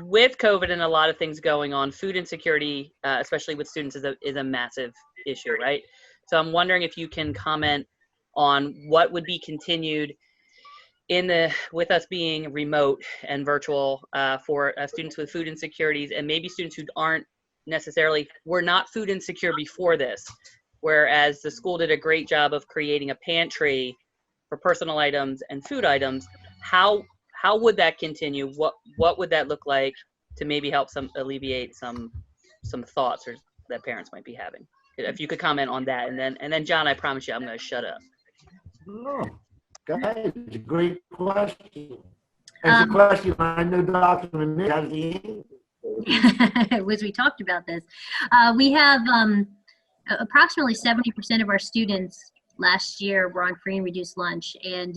with COVID and a lot of things going on, food insecurity, especially with students, is a massive issue, right? So I'm wondering if you can comment on what would be continued with us being remote and virtual for students with food insecurities, and maybe students who were not food insecure before this, whereas the school did a great job of creating a pantry for personal items and food items. How would that continue? What would that look like to maybe help alleviate some thoughts that parents might be having? If you could comment on that, and then John, I promise you I'm going to shut up. Okay, it's a great question. It's a question I know Dr. Manette has the answer. As we talked about this. We have approximately 70% of our students last year were on free and reduced lunch, and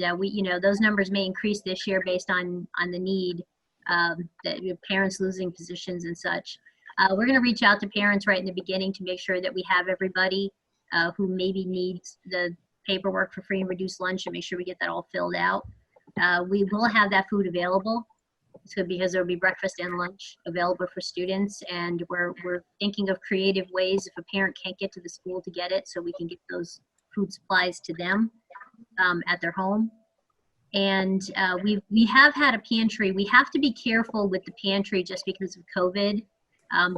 those numbers may increase this year based on the need, that parents losing positions and such. We're going to reach out to parents right in the beginning to make sure that we have everybody who maybe needs the paperwork for free and reduced lunch, and make sure we get that all filled out. We will have that food available. So because there will be breakfast and lunch available for students, and we're thinking of creative ways if a parent can't get to the school to get it, so we can get those food supplies to them at their home. And we have had a pantry. We have to be careful with the pantry just because of COVID.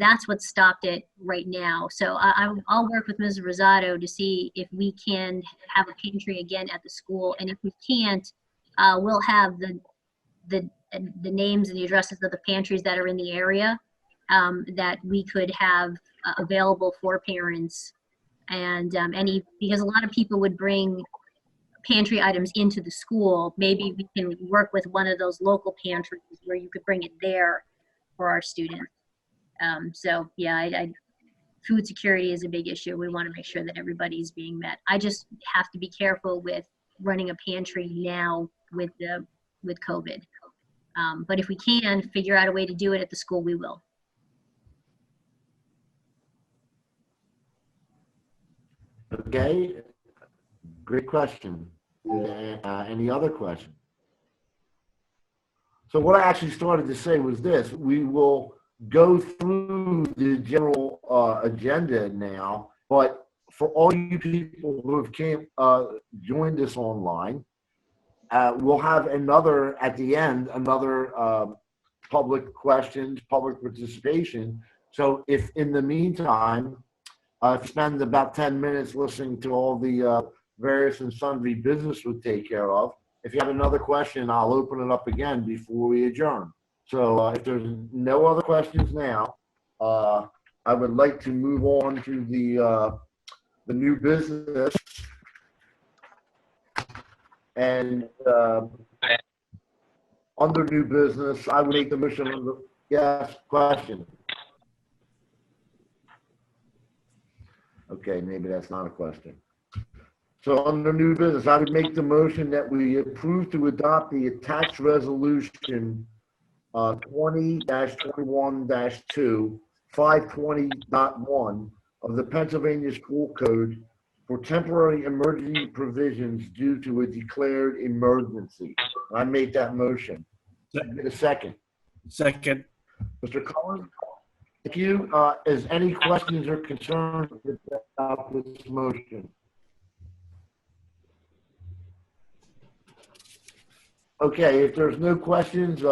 That's what stopped it right now. So I'll work with Ms. Rosado to see if we can have a pantry again at the school, and if we can't, we'll have the names and the addresses of the pantries that are in the area that we could have available for parents. And because a lot of people would bring pantry items into the school, maybe we can work with one of those local pantries where you could bring it there for our students. So yeah, food security is a big issue. We want to make sure that everybody's being met. I just have to be careful with running a pantry now with COVID. But if we can figure out a way to do it at the school, we will. Okay, great question. Any other questions? So what I actually started to say was this: we will go through the general agenda now, but for all you people who have joined us online, we'll have another, at the end, another public questions, public participation. So if in the meantime, if you spend about 10 minutes listening to all the various and sundry business we'll take care of, if you have another question, I'll open it up again before we adjourn. So if there's no other questions now, I would like to move on to the new business. And under new business, I would make the motion under, yes, question. Okay, maybe that's not a question. So under new business, I would make the motion that we approve to adopt the attached resolution 20-21-2, 520.1 of the Pennsylvania School Code for temporary emergency provisions due to a declared emergency. I made that motion. Get a second. Second. Mr. Cullen, thank you. Is any questions or concerns about this motion? Okay, if there's no questions,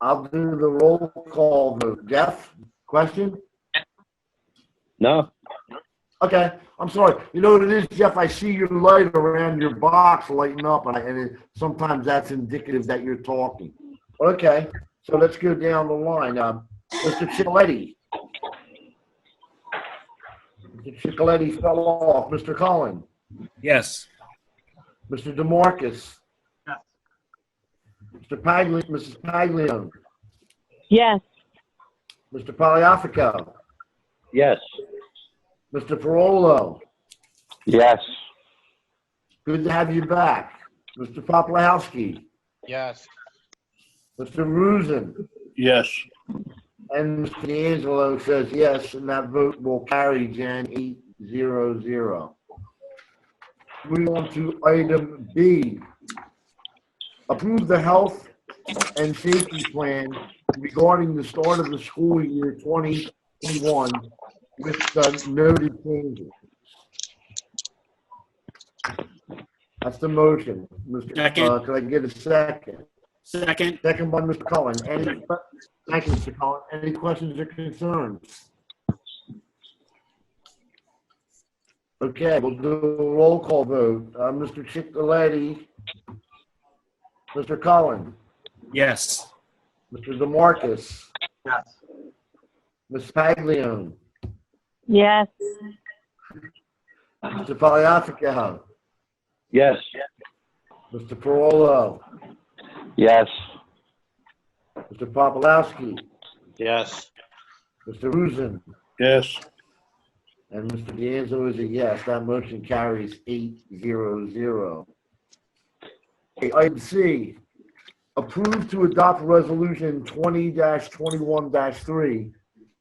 I'll do the roll call vote. Jeff, question? No. Okay, I'm sorry. You know what it is, Jeff? I see your light around your box lighting up, and sometimes that's indicative that you're talking. Okay, so let's go down the line. Mr. Ciccoletti. Mr. Ciccoletti fell off. Mr. Cullen. Yes. Mr. DeMarcus. Mr. Mrs. Paglione. Yes. Mr. Poliafico. Yes. Mr. Parolo. Yes. Good to have you back. Mr. Poplawski. Yes. Mr. Rusin. Yes. And Mr. D'Angelo says yes, and that vote will carry, Jan, 8-0-0. Moving on to item B. Approve the health and safety plan regarding the start of the school year 2021 with the noted changes. That's the motion. Mr. Second. Could I get a second? Second. Second by Mr. Cullen. Thank you, Mr. Cullen. Any questions or concerns? Okay, we'll do a roll call vote. Mr. Ciccoletti. Mr. Cullen. Yes. Mr. DeMarcus. Yes. Ms. Paglione. Yes. Mr. Poliafico. Yes. Mr. Parolo, Yes. Mr. Popolowski, Yes. Mr. Rusin, Yes. and Mr. D'Angelo is a yes. That motion carries 8-0-0. Okay, item C, approve to adopt resolution 20-21-3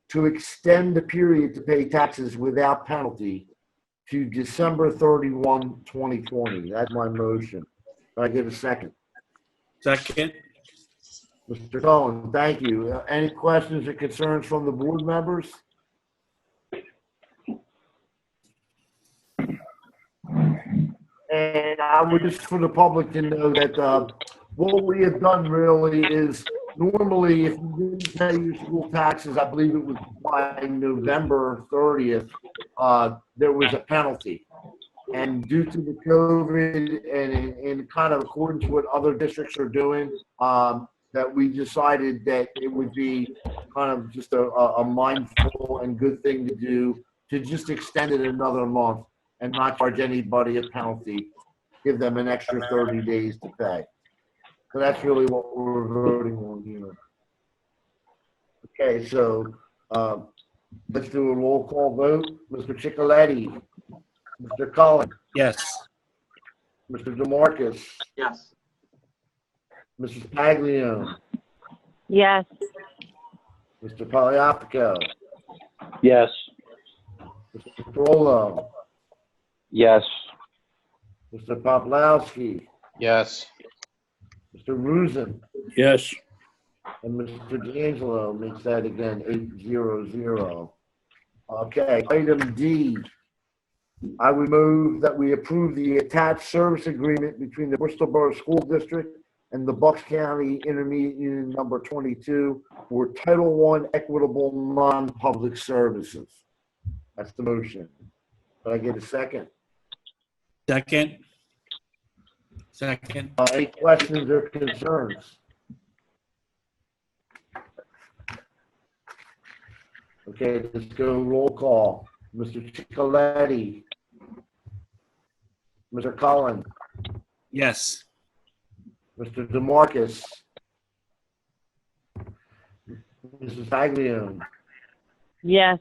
to extend the period to pay taxes without penalty to December 31, 2020. That's my motion. Can I get a second? Second. Mr. Cohen, thank you. Any questions or concerns from the board members? And I would just for the public to know that what we have done really is normally if you didn't pay your school taxes, I believe it was by November 30th, there was a penalty. And due to the COVID and in kind of according to what other districts are doing, that we decided that it would be kind of just a mindful and good thing to do to just extend it another month and not charge anybody a penalty, give them an extra 30 days to pay. So that's really what we're voting on here. Okay, so let's do a roll call vote. Mr. Ciccoletti, Mr. Cullen, Yes. Mr. DeMarcus, Yes. Mrs. Paglione, Yes. Mr. Poliapico, Yes. Mr. Parolo, Yes. Mr. Poplowski, Yes. Mr. Rusin, Yes. and Mr. D'Angelo makes that again 8-0-0. Okay, item D. I would move that we approve the attached service agreement between the Bristol Borough School District and the Bucks County Intermediate Union number 22 for Title I equitable non-public services. That's the motion. Can I get a second? Second. Second. Any questions or concerns? Okay, let's go roll call. Mr. Ciccoletti, Mr. Cullen, Yes. Mr. DeMarcus, Mrs. Paglione, Yes.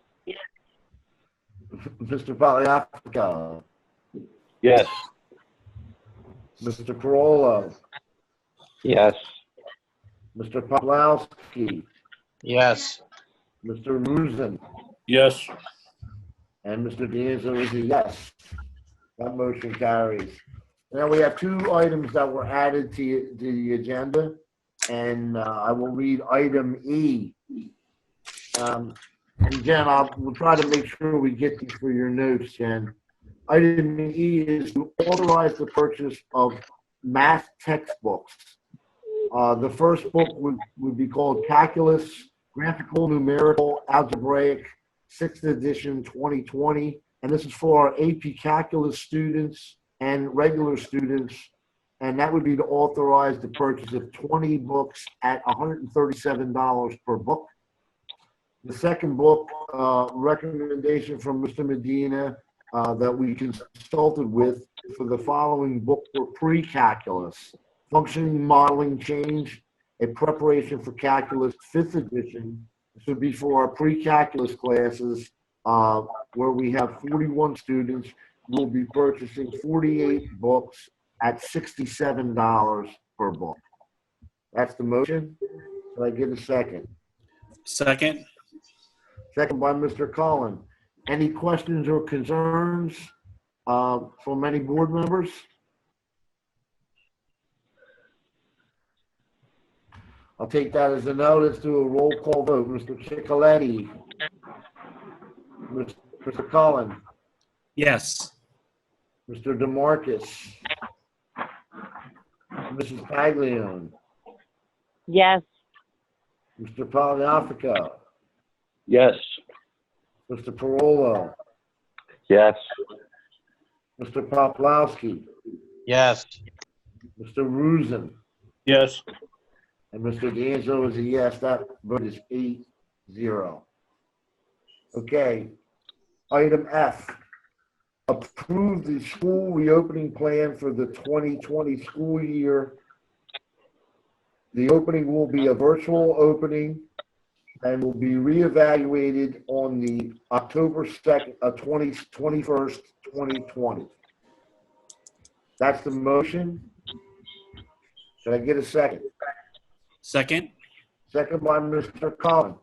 Mr. Poliapico, Yes. Mr. Parolo, Yes. Mr. Poplowski, Yes. Mr. Rusin, Yes. and Mr. D'Angelo is a yes. That motion carries. Now we have two items that were added to the agenda, and I will read item E. And Jen, we'll try to make sure we get these for your notes, Jen. Item E is to authorize the purchase of math textbooks. The first book would be called Calculus, Graphical, Numerical, Algebraic, 6th edition 2020. And this is for our AP Calculus students and regular students. And that would be to authorize the purchase of 20 books at $137 per book. The second book, recommendation from Mr. Medina that we consulted with for the following book for pre-calculus, Functioning Modeling Change, a preparation for calculus 5th edition. This would be for our pre-calculus classes where we have 41 students. We'll be purchasing 48 books at $67 per book. That's the motion. Can I get a second? Second. Second by Mr. Cullen. Any questions or concerns from any board members? I'll take that as a no. Let's do a roll call vote. Mr. Ciccoletti. Mr. Cullen. Yes. Mr. DeMarcus. Mrs. Paglione. Yes. Mr. Poliafico. Yes. Mr. Parolo. Yes. Mr. Poplowski. Yes. Mr. Rusin. Yes. And Mr. D'Angelo is a yes. That vote is 8-0. Okay. Item F. approve the school reopening plan for the 2020 school year. The opening will be a virtual opening and will be reevaluated on the October 2nd, 21st, 2020. That's the motion. Can I get a second? Second. Second by Mr. Cullen.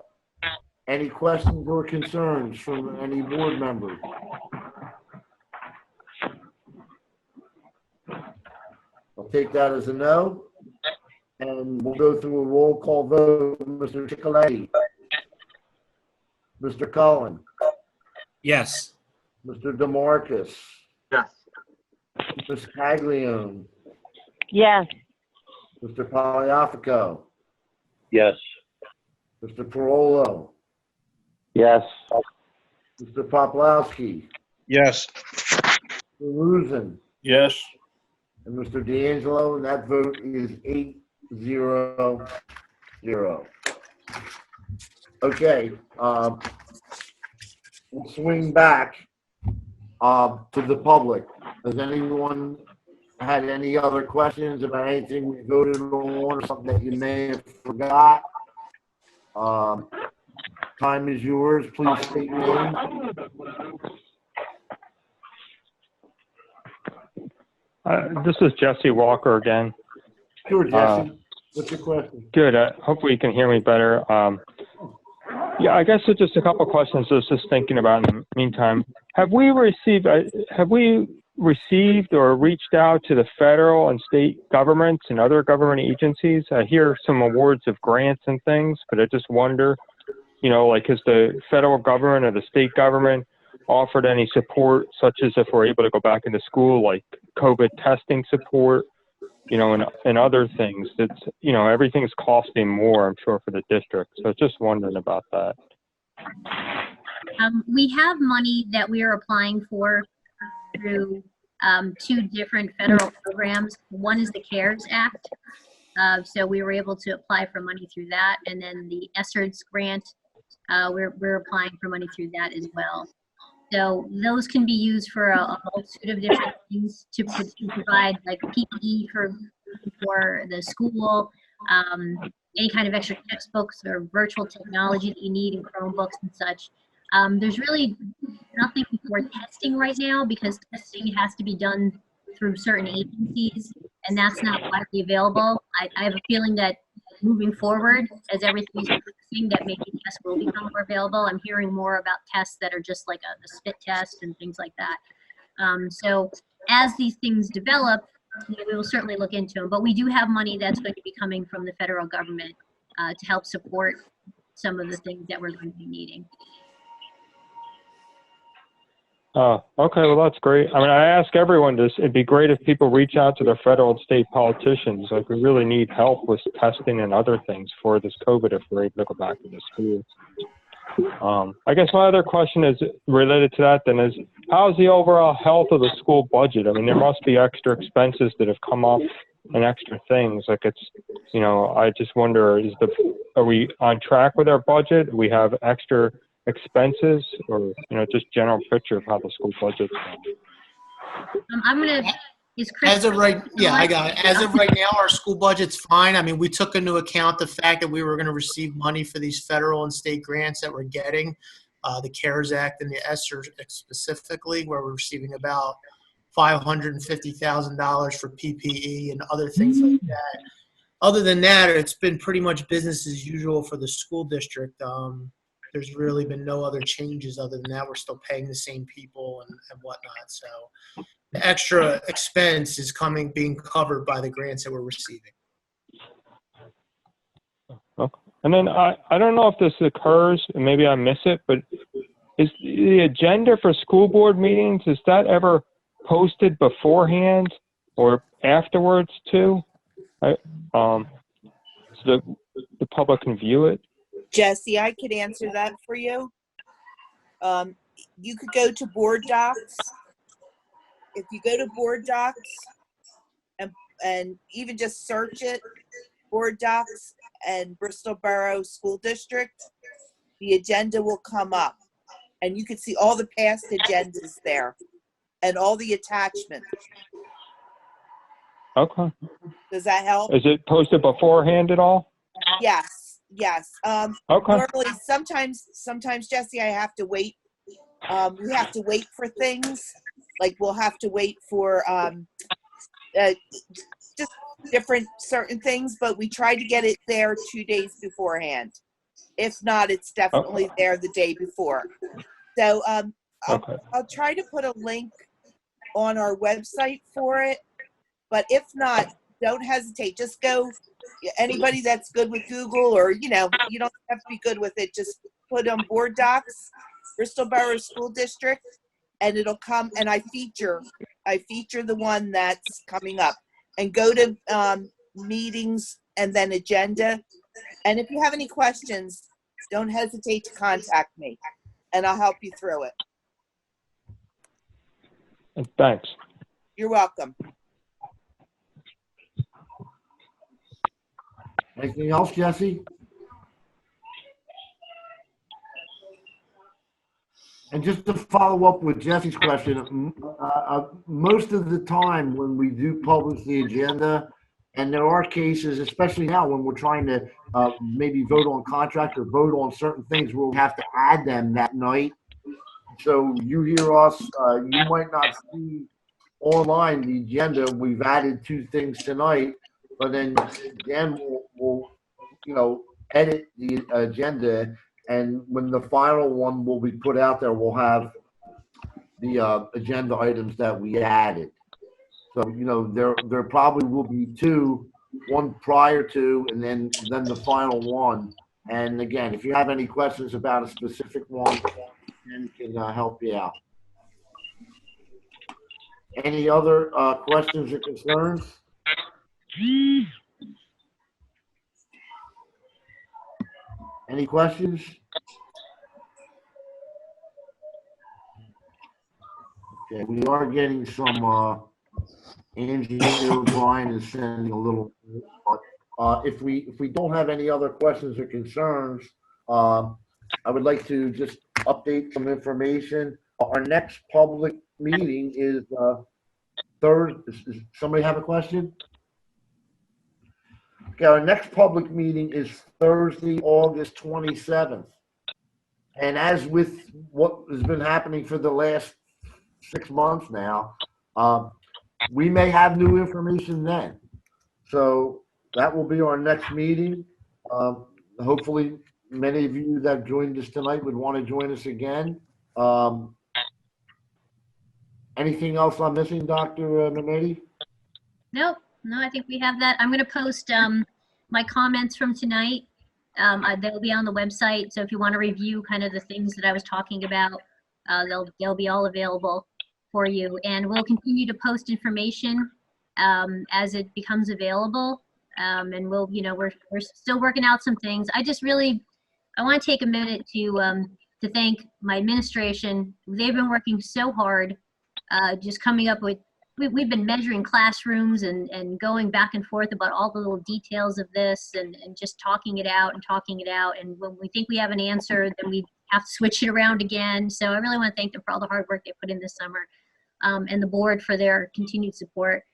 Any questions or concerns from any board members? I'll take that as a no. And we'll go through a roll call vote. Mr. Chicoletti. Mr. Cullen. Yes. Mr. DeMarcus. Yes. Ms. Caglione. Yes. Mr. Poliafico. Yes. Mr. Parolo. Yes. Mr. Poplawski. Yes. Mr. Luzin. Yes. And Mr. D'Angelo, and that vote is 8-0-0. Okay, we'll swing back to the public. Has anyone had any other questions about anything we voted on or something that you may have forgot? Time is yours. Please state your name. This is Jesse Walker again. Sure, Jesse. What's your question? Good. Hopefully you can hear me better. Yeah, I guess it's just a couple questions I was just thinking about in the meantime. Have we received or reached out to the federal and state governments and other government agencies? I hear some awards of grants and things, but I just wonder, like, has the federal government or the state government offered any support, such as if we're able to go back into school, like COVID testing support, and other things? That's, everything's costing more, I'm sure, for the district. So just wondering about that. We have money that we are applying for through two different federal programs. One is the CARES Act. So we were able to apply for money through that. And then the ESSERS grant, we're applying for money through that as well. So those can be used for a multitude of different things to provide, like PPE for the school, any kind of extra textbooks or virtual technology that you need in Chromebooks and such. There's really nothing for testing right now because testing has to be done through certain agencies, and that's not widely available. I have a feeling that moving forward, as everything is increasing, that maybe tests will become more available. I'm hearing more about tests that are just like a spit test and things like that. So as these things develop, we will certainly look into them. But we do have money that's going to be coming from the federal government to help support some of the things that we're going to be needing. Okay, well, that's great. I mean, I ask everyone this. It'd be great if people reach out to their federal and state politicians. Like, we really need help with testing and other things for this COVID if we're able to go back to the school. I guess my other question is related to that then is, how's the overall health of the school budget? I mean, there must be extra expenses that have come up and extra things. Like, it's, I just wonder, are we on track with our budget? Do we have extra expenses, or just general picture of how the school budget's going? Is Chris? As of right, yeah, I got it. As of right now, our school budget's fine. I mean, we took into account the fact that we were going to receive money for these federal and state grants that we're getting, the CARES Act and the ESSER specifically, where we're receiving about $550,000 for PPE and other things like that. Other than that, it's been pretty much business as usual for the school district. There's really been no other changes other than that. We're still paying the same people and whatnot. So the extra expense is being covered by the grants that we're receiving. Okay. And then I don't know if this occurs, and maybe I miss it, but is the agenda for school board meetings, is that ever posted beforehand or afterwards too? So the public can view it? Jesse, I could answer that for you. You could go to Board Docs. If you go to Board Docs and even just search it, Board Docs and Bristol Borough School District, the agenda will come up. And you can see all the past agendas there. and all the attachments. Okay. Does that help? Is it posted beforehand at all? Yes, yes. Okay. Normally, sometimes Jesse, I have to wait. We have to wait for things. Like we'll have to wait for just different certain things, but we try to get it there 2 days beforehand. If not, it's definitely there the day before. So I'll try to put a link on our website for it, but if not, don't hesitate. Just go, anybody that's good with Google, or, you don't have to be good with it. Just put on Board Docs, Bristol Borough School District, and it'll come, and I feature the one that's coming up. And go to meetings and then agenda. And if you have any questions, don't hesitate to contact me, and I'll help you through it. Thanks. You're welcome. Anything else, Jesse? And just to follow up with Jesse's question, most of the time when we do publish the agenda, and there are cases, especially now when we're trying to maybe vote on contract or vote on certain things where we have to add them that night. So you hear us, you might not see online the agenda. We've added 2 things tonight, but then again, we'll edit the agenda. And when the final one will be put out there, we'll have the agenda items that we added. So, there probably will be 2, one prior to, and then the final one. And again, if you have any questions about a specific one, then can help you out. Any other questions or concerns? Any questions? Okay, we are getting some, Angie O'Brien is sending a little, but if we don't have any other questions or concerns, I would like to just update some information. Our next public meeting is Thursday. Does somebody have a question? Okay, our next public meeting is Thursday, August 27th. And as with what has been happening for the last 6 months now, we may have new information then. So that will be our next meeting. Hopefully, many of you that joined us tonight would want to join us again. Anything else I'm missing, Dr. Minetti? Nope, no, I think we have that. I'm going to post my comments from tonight. They'll be on the website, so if you want to review kind of the things that I was talking about, they'll be all available for you. And we'll continue to post information as it becomes available. And we're still working out some things. I want to take a minute to thank my administration. They've been working so hard, just coming up with. We've been measuring classrooms and going back and forth about all the little details of this and just talking it out. And when we think we have an answer, then we have to switch it around again. So I really want to thank them for all the hard work they put in this summer, and the board for their continued support.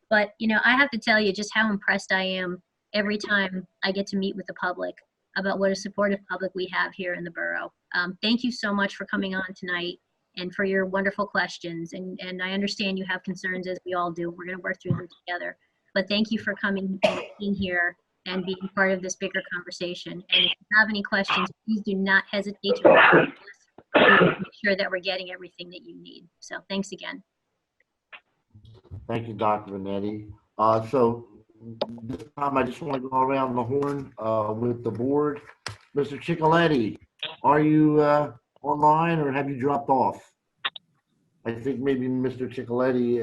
But, I have to tell you just how impressed I am every time I get to meet with the public about what a supportive public we have here in the borough. Thank you so much for coming on tonight and for your wonderful questions. And I understand you have concerns, as we all do. We're going to work through them together. But thank you for coming and being here and being part of this bigger conversation. And if you have any questions, please do not hesitate to reach us. We'll make sure that we're getting everything that you need. So thanks again. Thank you, Dr. Vanetti. So this time I just want to go around the horn with the board. Mr. Ciccoletti, are you online or have you dropped off? I think maybe Mr. Ciccoletti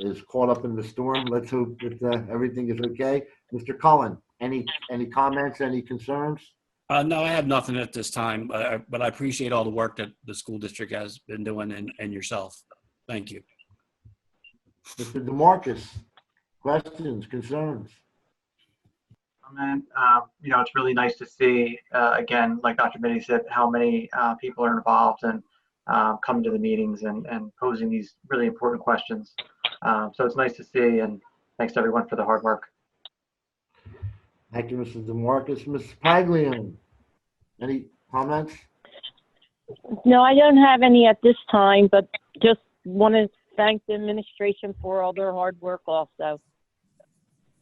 is caught up in the storm. Let's hope that everything is okay. Mr. Cullen, any comments, any concerns? No, I have nothing at this time, but I appreciate all the work that the school district has been doing and yourself. Thank you. Mr. DeMarcus, questions, concerns? It's really nice to see, again, like Dr. Mitty said, how many people are involved and coming to the meetings and posing these really important questions. So it's nice to see, and thanks to everyone for the hard work. Thank you, Mrs. DeMarcus. Ms. Paglione, any comments? No, I don't have any at this time, but just want to thank the administration for all their hard work also.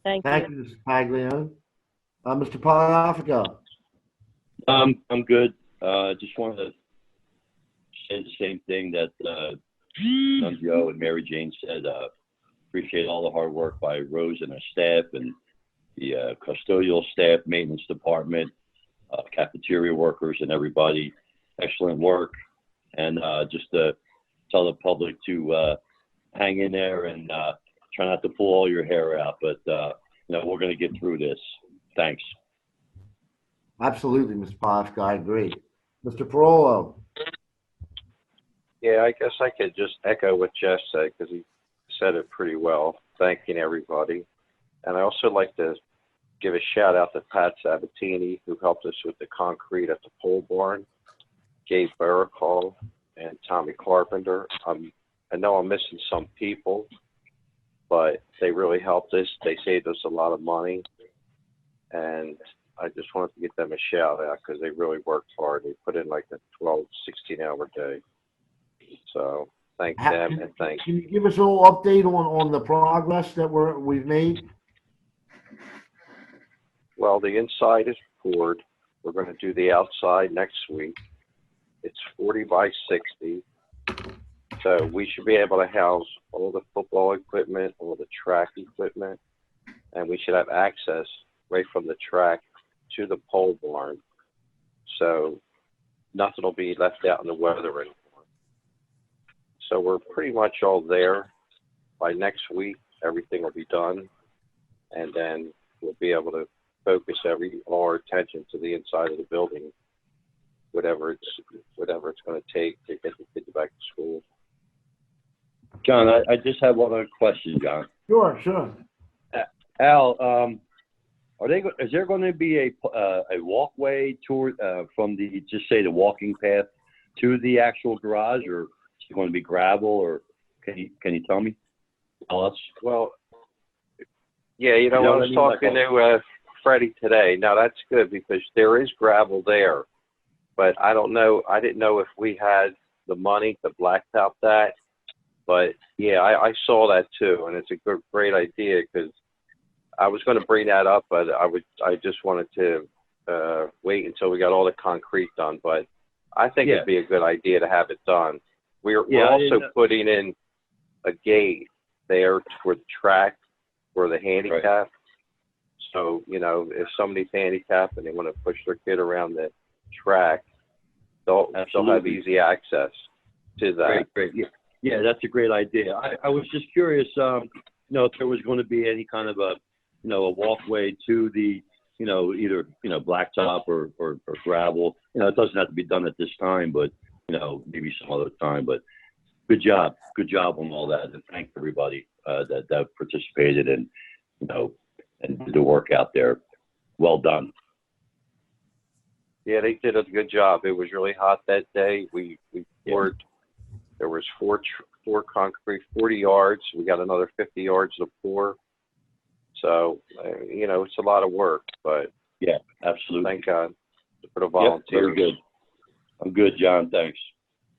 Thank Thank you. you, Mrs. Paglione. Mr. Poliafico. I'm good. Just wanted to say the same thing that Joe and Mary Jane said. Appreciate all the hard work by Rose and her staff and the custodial staff, maintenance department, cafeteria workers, and everybody. Excellent work. And just to tell the public to hang in there and try not to pull all your hair out. But, we're going to get through this. Thanks. Absolutely, Mr. Poliafico, I agree. Mr. Parolo. Yeah, I guess I could just echo what Jeff said because he said it pretty well, thanking everybody. And I also like to give a shout out to Pat Sabatini, who helped us with the concrete at the pole barn, Gabe Baracall, and Tommy Carpenter. I know I'm missing some people, but they really helped us. They saved us a lot of money. And I just wanted to give them a shout out because they really worked hard. They put in like a 12, 16-hour day. So thank them and thank Can you give us a little update on the progress that we've made? Well, the inside is poured. We're going to do the outside next week. It's 40 by 60. So we should be able to house all the football equipment, all the track equipment, and we should have access right from the track to the pole barn. So nothing will be left out in the weather anymore. So we're pretty much all there. By next week, everything will be done. And then we'll be able to focus all our attention to the inside of the building, whatever it's going to take to get the kids back to school. John, I just have one other question, John. Sure. Al, is there going to be a walkway tour from the walking path to the actual garage, or is it going to be gravel, or can you tell me? Tell us. Well, yeah, I was talking to Freddie today. Now that's good because there is gravel there, but I don't know. I didn't know if we had the money to blacktop that. But yeah, I saw that too, and it's a great idea because I was going to bring that up, but I just wanted to wait until we got all the concrete done. But I think it'd be a good idea to have it done. We're also putting in a gate there for the track for the handicap. Right. So, if somebody's handicapped and they want to push their kid around the track, they'll have easy access to that. Great. Yeah, that's a great idea. I was just curious, if there was going to be any kind of a walkway to the, either, blacktop or gravel. It doesn't have to be done at this time, but, maybe some other time. But good job on all that. And thank everybody that participated and did the work out there. Well done. Yeah, they did a good job. It was really hot that day. We poured. There was four concrete, 40 yards. We got another 50 yards to pour. So, it's a lot of work, but yeah, absolutely. Thank God for the volunteers. Yep, very good. I'm good, John. Thanks.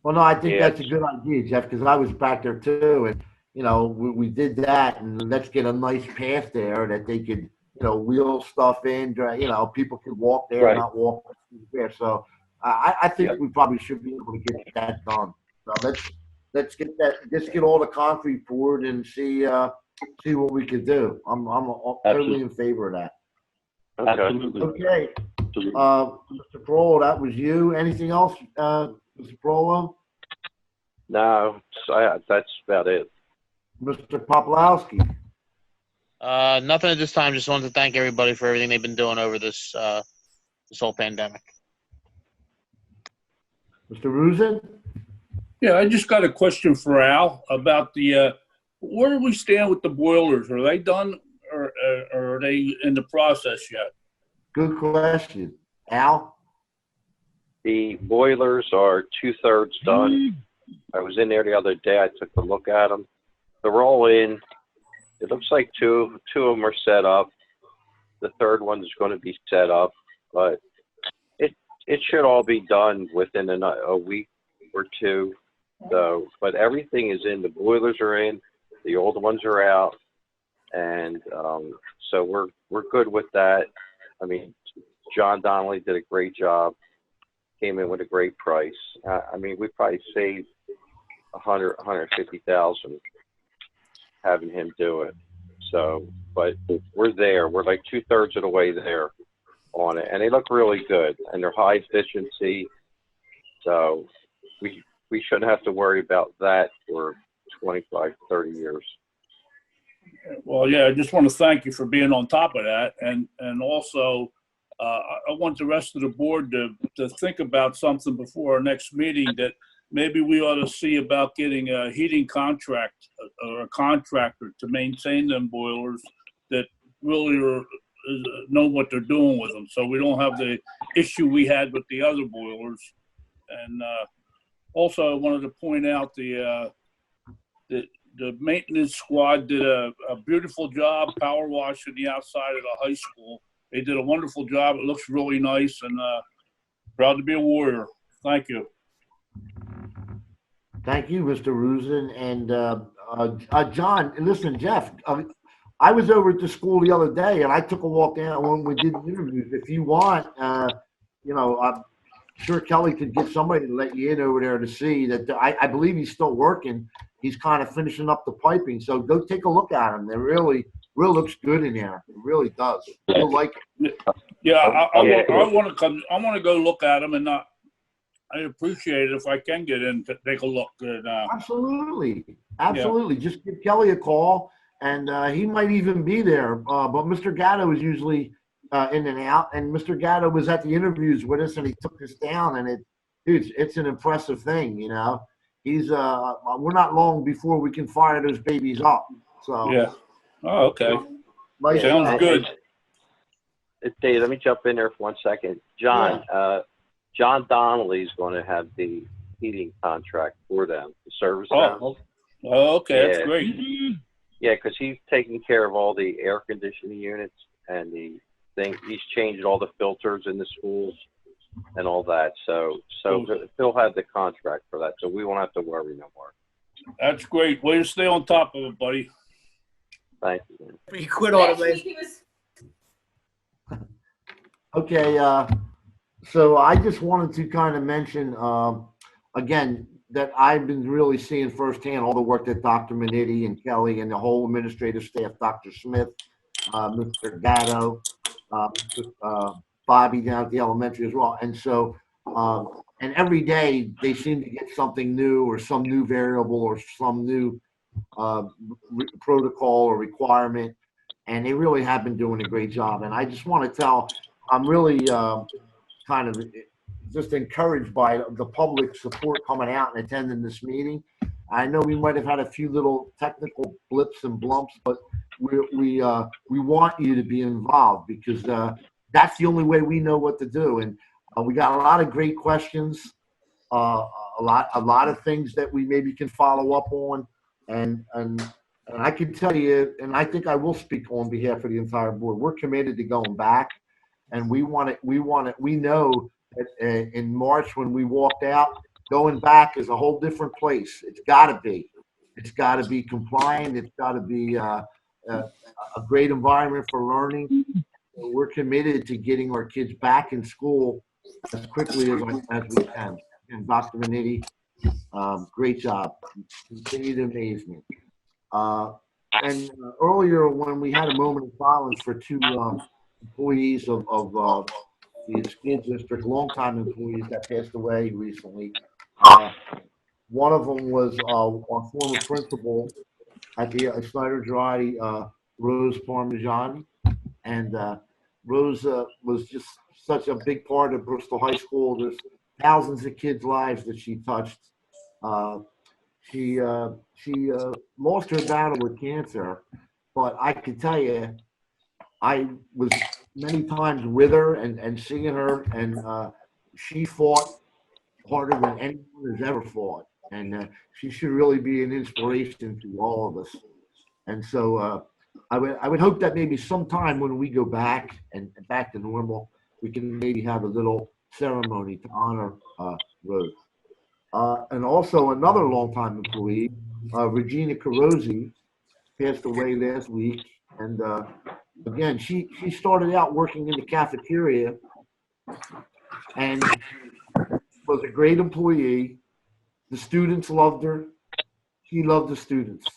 Well, no, I think that's a good idea, Jeff, because I was back there too, and we did that, and let's get a nice path there that they could, wheel stuff in. People could walk there, right. Not walk there. So I think we probably should be able to get that done. So let's get that. Let's get all the concrete poured and see what we could do. I'm totally in favor of that. Absolutely. Okay. Mr. Parolo, that was you. Anything else, Mr. Parolo? No, that's about it. Mr. Poplowski. Nothing at this time. Just wanted to thank everybody for everything they've been doing over this whole pandemic. Mr. Ruzin? Yeah, I just got a question for Al about where do we stand with the boilers? Are they done or are they in the process yet? Good question. Al? The boilers are 2/3 done. I was in there the other day. I took a look at them. They're all in. It looks like two of them are set up. The third one is going to be set up, but it should all be done within a week or two. So, but everything is in. The boilers are in. The old ones are out, and so we're good with that. I mean, John Donnelly did a great job. Came in with a great price. I mean, we probably saved 150,000 having him do it. So, but we're there. We're like 2/3 of the way there on it, and they look really good, and they're high efficiency. So we shouldn't have to worry about that for 25, 30 years. Well, yeah, I just want to thank you for being on top of that. And also, I want the rest of the board to think about something before our next meeting, that maybe we ought to see about getting a heating contract or a contractor to maintain them boilers that really know what they're doing with them, so we don't have the issue we had with the other boilers. And also, I wanted to point out the maintenance squad did a beautiful job power washing the outside of the high school. They did a wonderful job. It looks really nice, and proud to be a Warrior. Thank you. Thank you, Mr. Rusin. And John, listen, Jeff, I was over at the school the other day, and I took a walk down when we did the interviews. If you want, I'm sure Kelly could get somebody to let you in over there to see that. I believe he's still working. He's kind of finishing up the piping. So go take a look at him. It really looks good in there. It really does. You'll like it. Yeah, I want to come. I want to go look at them, and I appreciate it if I can get in to take a look. Absolutely. Yeah. Just give Kelly a call, and he might even be there. But Mr. Gatto is usually in and out, and Mr. Gatto was at the interviews with us, and he took this down, and it's an impressive thing, you know. He's we're not long before we can fire those babies up. So yeah. Oh, okay. Nice. Sounds good. Dave, let me jump in there for 1 second. John, John Donnelly is going to have the heating contract for them, the service them. Oh, okay, that's great. Yeah, because he's taking care of all the air conditioning units and the thing. He's changed all the filters in the schools and all that. So he'll have the contract for that. So we won't have to worry no more. That's great. Way to stay on top of it, buddy. Thank you. You quit on it, man. Okay. So I just wanted to kind of mention again that I've been really seeing firsthand all the work that Dr. Minetti and Kelly and the whole administrative staff, Dr. Smith, Mr. Gatto, Bobby down at the elementary as well. And so, and every day they seem to get something new or some new variable or some new protocol or requirement. And they really have been doing a great job. And I just want to tell, I'm really kind of just encouraged by the public support coming out and attending this meeting. I know we might have had a few little technical blips and blumps, but we want you to be involved because that's the only way we know what to do. And we got a lot of great questions, a lot of things that we maybe can follow up on, and I can tell you, and I think I will speak on behalf of the entire board. We're committed to going back, and we know that in March when we walked out, going back is a whole different place. It's got to be. It's got to be compliant. It's got to be a great environment for learning. We're committed to getting our kids back in school as quickly as we can. And Dr. Minetti, great job. Continue to amaze me. And earlier when we had a moment of silence for two employees of the school district, longtime employees that passed away recently. One of them was our former principal at the Snyder Dry, Rose Parmigiani. And Rose was just such a big part of Bristol High School. There's thousands of kids' lives that she touched. She lost her battle with cancer, but I can tell you, I was many times with her and seeing her, and she fought harder than anyone has ever fought. And she should really be an inspiration to all of us. And so I would hope that maybe sometime when we go back and back to normal, we can maybe have a little ceremony to honor Rose. And also another longtime employee, Regina Carosi, passed away last week. And again, she started out working in the cafeteria and was a great employee. The students loved her. She loved the students.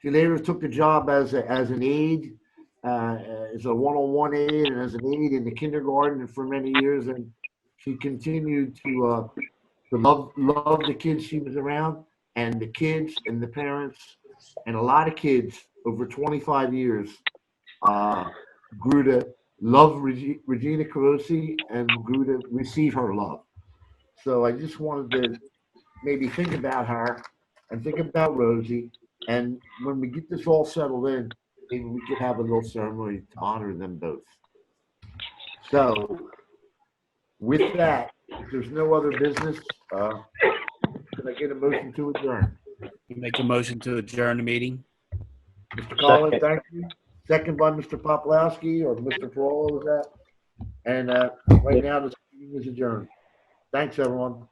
She later took the job as an aide, as a one-on-one aide, and as an aide in the kindergarten for many years. And she continued to love the kids she was around, and the kids and the parents, and a lot of kids over 25 years grew to love Regina Carosi and grew to receive her love. So I just wanted to maybe think about her and think about Rosie. And when we get this all settled in, maybe we could have a little ceremony to honor them both. So with that, if there's no other business, can I get a motion to adjourn? You make a motion to adjourn the meeting. Mr. Collins, thank you. Second by Mr. Poplawski or Mr. Perola, was that? And right now, this meeting is adjourned. Thanks, everyone.